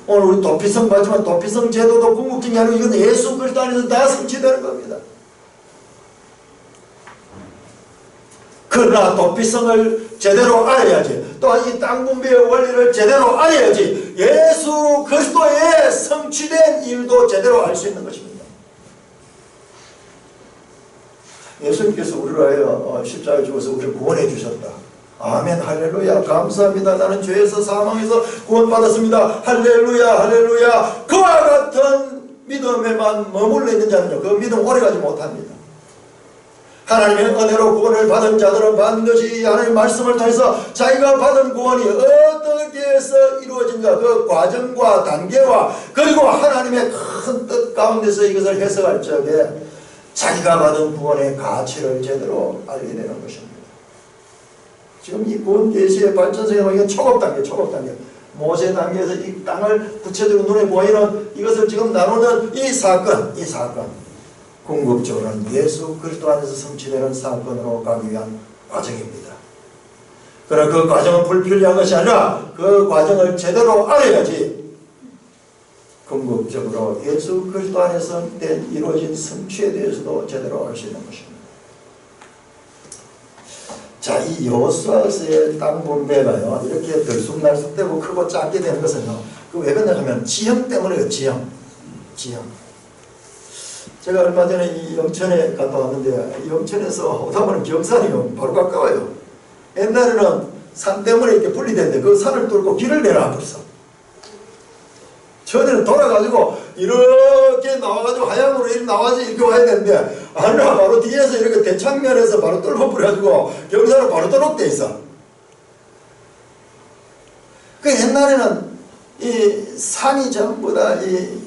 오늘 우리 도피성 봤지만 도피성 제도도 궁극적이 아니고 이건 예수 그리스도 안에서 다 성취되는 겁니다. 그러나 도피성을 제대로 알아야지, 또한 이 땅 분배의 원리를 제대로 알아야지 예수 그리스도의 성취된 일도 제대로 알 수 있는 것입니다. 예수님께서 우리를 위하여 십자가에 죽어서 우리를 구원해 주셨다. 아멘, 할렐루야, 감사합니다. 나는 죄에서 사망에서 구원받았습니다. 할렐루야, 할렐루야. 그와 같은 믿음에만 머물러 있는 자는요, 그 믿음 오래가지 못합니다. 하나님의 은혜로 구원을 받은 자들은 반드시 하나님의 말씀을 통해서 자기가 받은 구원이 어떻게 해서 이루어진가, 그 과정과 단계와 그리고 하나님의 큰 뜻 가운데서 이것을 해석할 적에 자기가 받은 구원의 가치를 제대로 알게 되는 것입니다. 지금 이 구원 계시의 발전성에 보면 초급 단계, 초급 단계. 모세 단계에서 이 땅을 구체적으로 눈에 보이는 이것을 지금 나누는 이 사건, 궁극적으로는 예수 그리스도 안에서 성취되는 사건으로 가기 위한 과정입니다. 그러나 그 과정은 불필요한 것이 아니라 그 과정을 제대로 알아야지 궁극적으로 예수 그리스도 안에서 이루어진 성취에 대해서도 제대로 알 수 있는 것입니다. 자, 이 여호수아서의 땅 분배가요, 이렇게 들쑥날쑥되고 크고 작게 되는 것은요, 그 왜 그러냐 하면 지형 때문에요. 지형. 제가 얼마 전에 이 영천에 갔다 왔는데, 영천에서 오다 보면 경산이요, 바로 가까워요. 옛날에는 산 때문에 이렇게 분리됐는데 그 산을 뚫고 길을 내놔 벌써. 전에는 돌아가지고 이렇게 나와가지고 하양으로 이렇게 나와서 이렇게 와야 되는데, 아니라 바로 뒤에서 이렇게 대창면에서 바로 뚫어버려가지고 경사로 바로 떨어져 있어. 그 옛날에는 이 산이 전부 다 이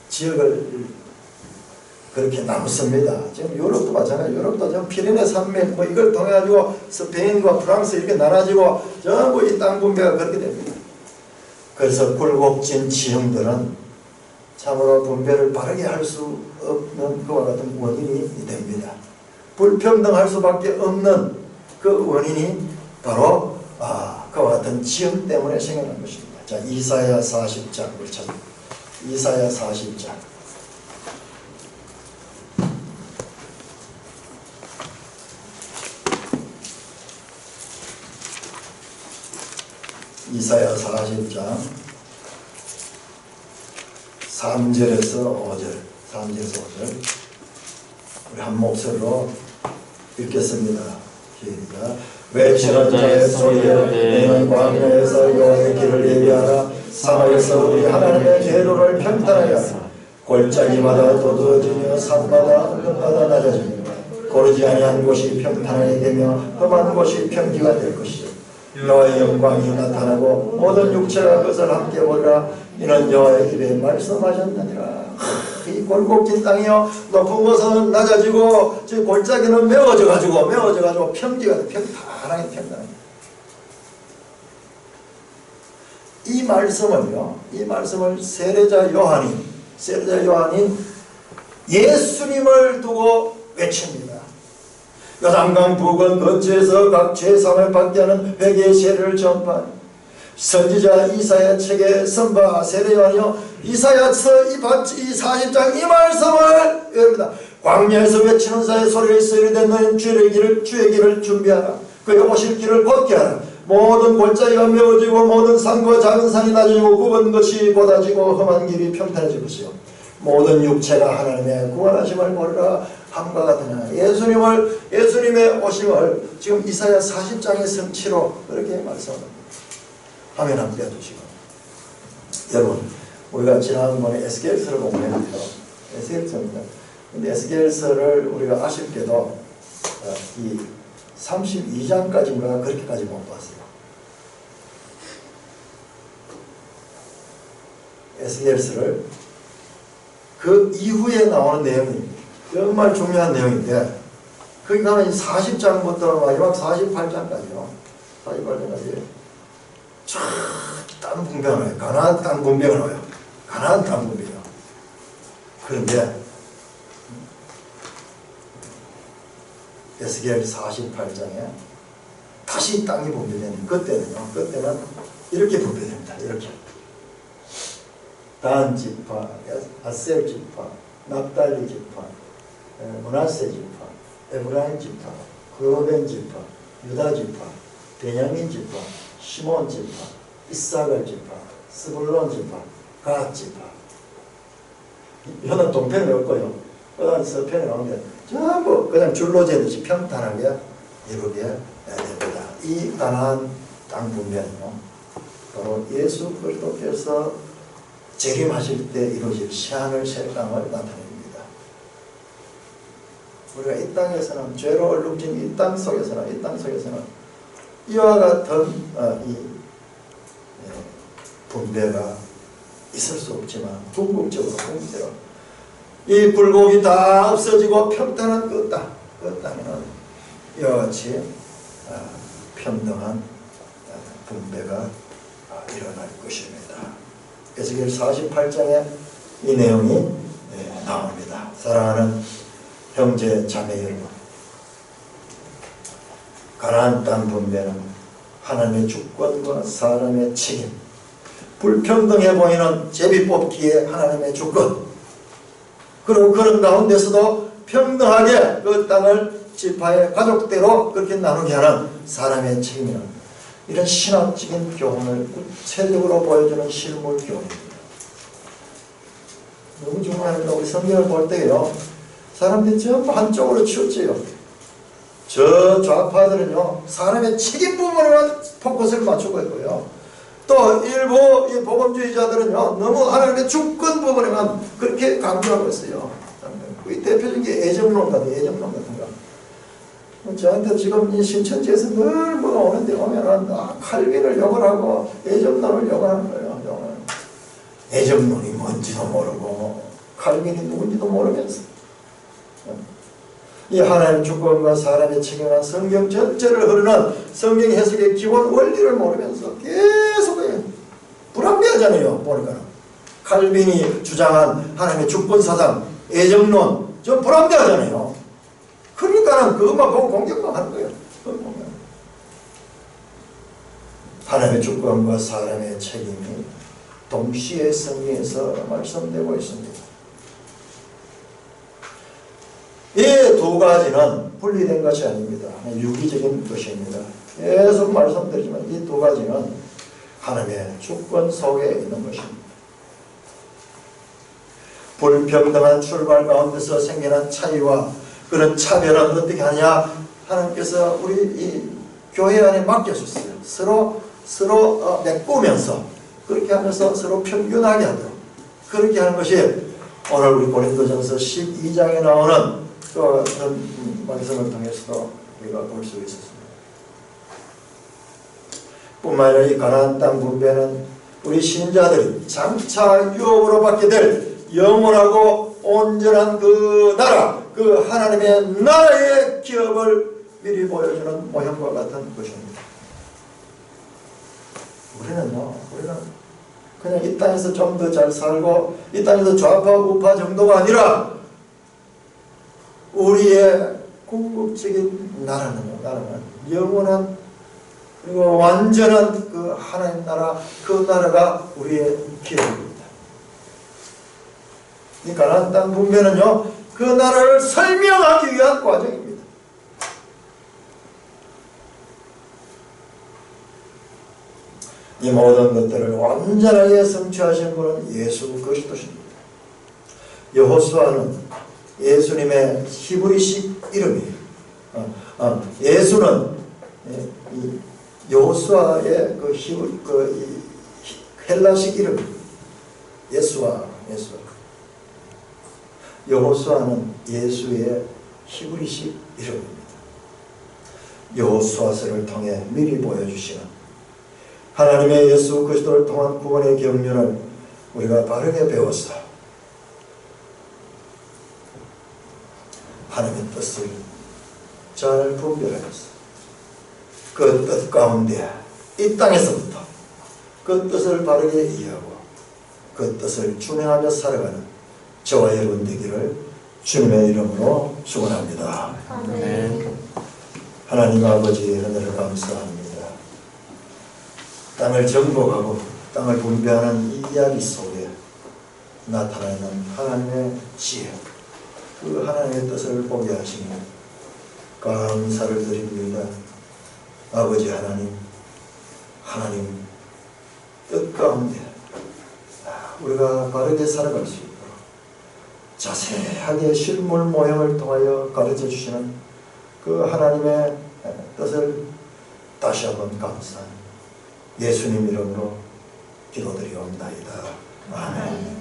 지역을 그렇게 나눴습니다. 지금 유럽도 마찬가지. 유럽도 지금 피레네 산맥 뭐 이걸 통해 가지고 스페인과 프랑스 이렇게 나눠지고 전부 이 땅 분배가 그렇게 됩니다. 그래서 굴곡진 지형들은 참으로 분배를 바르게 할 수 없는 그와 같은 원인이 됩니다. 불평등할 수밖에 없는 그 원인이 바로 그와 같은 지형 때문에 생겨난 것입니다. 자, 이사야 40장을 찾습니다. 이사야 40장. 이사야 40장 3절에서 5절, 3절에서 5절 우리 한 목소리로 읽겠습니다. 시작. 외치는 자의 소리에 너는 광야에서 여호와의 길을 예비하라. 사막에서 우리 하나님의 제도를 평탄하게 하라. 골짜기마다 도두어지며 산마다 언덕마다 낮아지며 고르지 아니한 곳이 평탄하게 되며 험한 곳이 평지가 될 것이요 여호와의 영광이 나타나고 모든 육체가 그것을 함께 보리라. 이는 여호와의 입에 말씀하셨느니라. 이 골곡진 땅이요, 높은 곳은 낮아지고 골짜기는 메워져가지고 평지가 평탄하게 평탄하게. 이 말씀을 세례자 요한이 예수님을 두고 외칩니다. 요단강 부근 근처에서 각 죄사함을 받게 하는 회개의 세례를 전파한 선지자 이사야 책의 선바 세례 요한이요, 이사야서 이 40장 이 말씀을 외웁니다. 광야에서 외치는 자의 소리가 있어 이르되 너는 주의 길을 준비하라. 그의 오실 길을 곧게 하라. 모든 골짜기가 메워지고 모든 산과 작은 산이 낮아지고 굽은 것이 곧아지고 험한 길이 평탄해질 것이요 모든 육체가 하나님의 구원하심을 보리라 함과 같으나. 예수님의 오심을 지금 이사야 40장의 성취로 그렇게 말씀합니다. 화면 한번 띄워주시고, 여러분 우리가 지난번에 에스겔서를 공부했는데요, 에스겔서입니다. 근데 에스겔서를 우리가 아쉽게도 이 32장까지 우리가 그렇게까지 못 봤어요. 에스겔서를 그 이후에 나오는 내용입니다. 정말 중요한 내용인데, 거기 가면 40장부터 마지막 48장까지요. 48장까지 땅 분배가 나와요. 가나안 땅 분배가 나와요. 가나안 땅 분배요. 그런데 에스겔 48장에 다시 땅이 분배되는 그때는 이렇게 분배됩니다. 이렇게 단 지파, 아셀 지파, 납달리 지파, 므낫세 지파, 에브라임 지파, 그로벤 지파, 유다 지파, 베냐민 지파, 시몬 지파, 이사갈 지파, 스불론 지파, 갓 지파. 이거는 동편이 없고요. 그다음 서편이 나오는데 전부 그냥 줄로 재듯이 평탄하게 이루게 됩니다. 이 가나안 땅 분배는요, 바로 예수 그리스도께서 재림하실 때 이루어질 새하늘 새 땅을 나타냅니다. 우리가 이 땅에서는 죄로 얼룩진 이 땅 속에서는 이와 같은 이 분배가 있을 수 없지만 궁극적으로 이 굴곡이 다 없어지고 평탄한 그 땅에는 이와 같이 평등한 분배가 일어날 것입니다. 에스겔 48장에 이 내용이 나옵니다. 사랑하는 형제 자매 여러분, 가나안 땅 분배는 하나님의 주권과 사람의 책임, 불평등해 보이는 제비 뽑기에 하나님의 주권, 그리고 그런 가운데서도 평등하게 그 땅을 지파의 가족대로 그렇게 나누게 하는 사람의 책임이라는 이런 신학적인 교훈을 구체적으로 보여주는 실물 교훈입니다. 너무 중요합니다. 우리 성경을 볼 때요, 사람들이 전부 한쪽으로 치우쳐요. 저 좌파들은요, 사람의 책임 부분에만 포커스를 맞추고 있고요. 또 일부 이 복음주의자들은요, 너무 하나님의 주권 부분에만 그렇게 강조하고 있어요. 이 대표적인 게 애정론 같은 거. 저한테 지금 이 신천지에서 늘 뭐가 오는데 오면은 칼빈을 욕을 하고 애정론을 욕을 하는 거예요. 애정론이 뭔지도 모르고 칼빈이 누군지도 모르면서 이 하나님 주권과 사람의 책임과 성경 전체를 흐르는 성경 해석의 기본 원리를 모르면서 계속 불합리하잖아요. 보니까 칼빈이 주장한 하나님의 주권 사상, 애정론 좀 불합리하잖아요. 그러니까는 그것만 보고 공격만 하는 거예요. 하나님의 주권과 사람의 책임이 동시에 성경에서 말씀되고 있습니다. 이 두 가지는 분리된 것이 아닙니다. 유기적인 것입니다. 계속 말씀드리지만 이 두 가지는 하나님의 주권 속에 있는 것입니다. 불평등한 출발 가운데서 생겨난 차이와 그런 차별은 어떻게 하냐? 하나님께서 우리 이 교회 안에 맡겨주셨어요. 서로 메꾸면서 그렇게 하면서 서로 평균하게 하도록 그렇게 하는 것이 오늘 우리 고린도전서 12장에 나오는 그런 말씀을 통해서도 우리가 볼 수 있었습니다. 뿐만 아니라 이 가나안 땅 분배는 우리 신자들이 장차 유업으로 받게 될 영원하고 온전한 그 나라, 그 하나님의 나라의 기업을 미리 보여주는 모형과 같은 것입니다. 우리는 그냥 이 땅에서 좀 더 잘 살고 이 땅에서 좌파 우파 정도가 아니라 우리의 궁극적인 나라는 영원한 그리고 완전한 그 하나님 나라, 그 나라가 우리의 기업입니다. 이 가나안 땅 분배는요, 그 나라를 설명하기 위한 과정입니다. 이 모든 것들을 완전하게 성취하신 분은 예수 그리스도십니다. 여호수아는 예수님의 히브리식 이름이에요. 예수는 이 여호수아의 그 헬라식 이름입니다. 예수아. 여호수아는 예수의 히브리식 이름입니다. 여호수아서를 통해 미리 보여주시는 하나님의 예수 그리스도를 통한 구원의 경륜을 우리가 바르게 배워서 하나님의 뜻을 잘 분별하여서 그 뜻 가운데 이 땅에서부터 그 뜻을 바르게 이해하고 그 뜻을 준행하며 살아가는 저와 여러분 되기를 주님의 이름으로 축원합니다. 아멘. 하나님 아버지 하늘을 감사합니다. 땅을 정복하고 땅을 분배하는 이 이야기 속에 나타나는 하나님의 지혜, 그 하나님의 뜻을 보게 하시니 감사를 드립니다. 아버지 하나님, 하나님 뜻 가운데 우리가 바르게 살아갈 수 있도록 자세하게 실물 모형을 통하여 가르쳐 주시는 그 하나님의 뜻을 다시 한번 감사 예수님 이름으로 기도드리옵나이다. 아멘.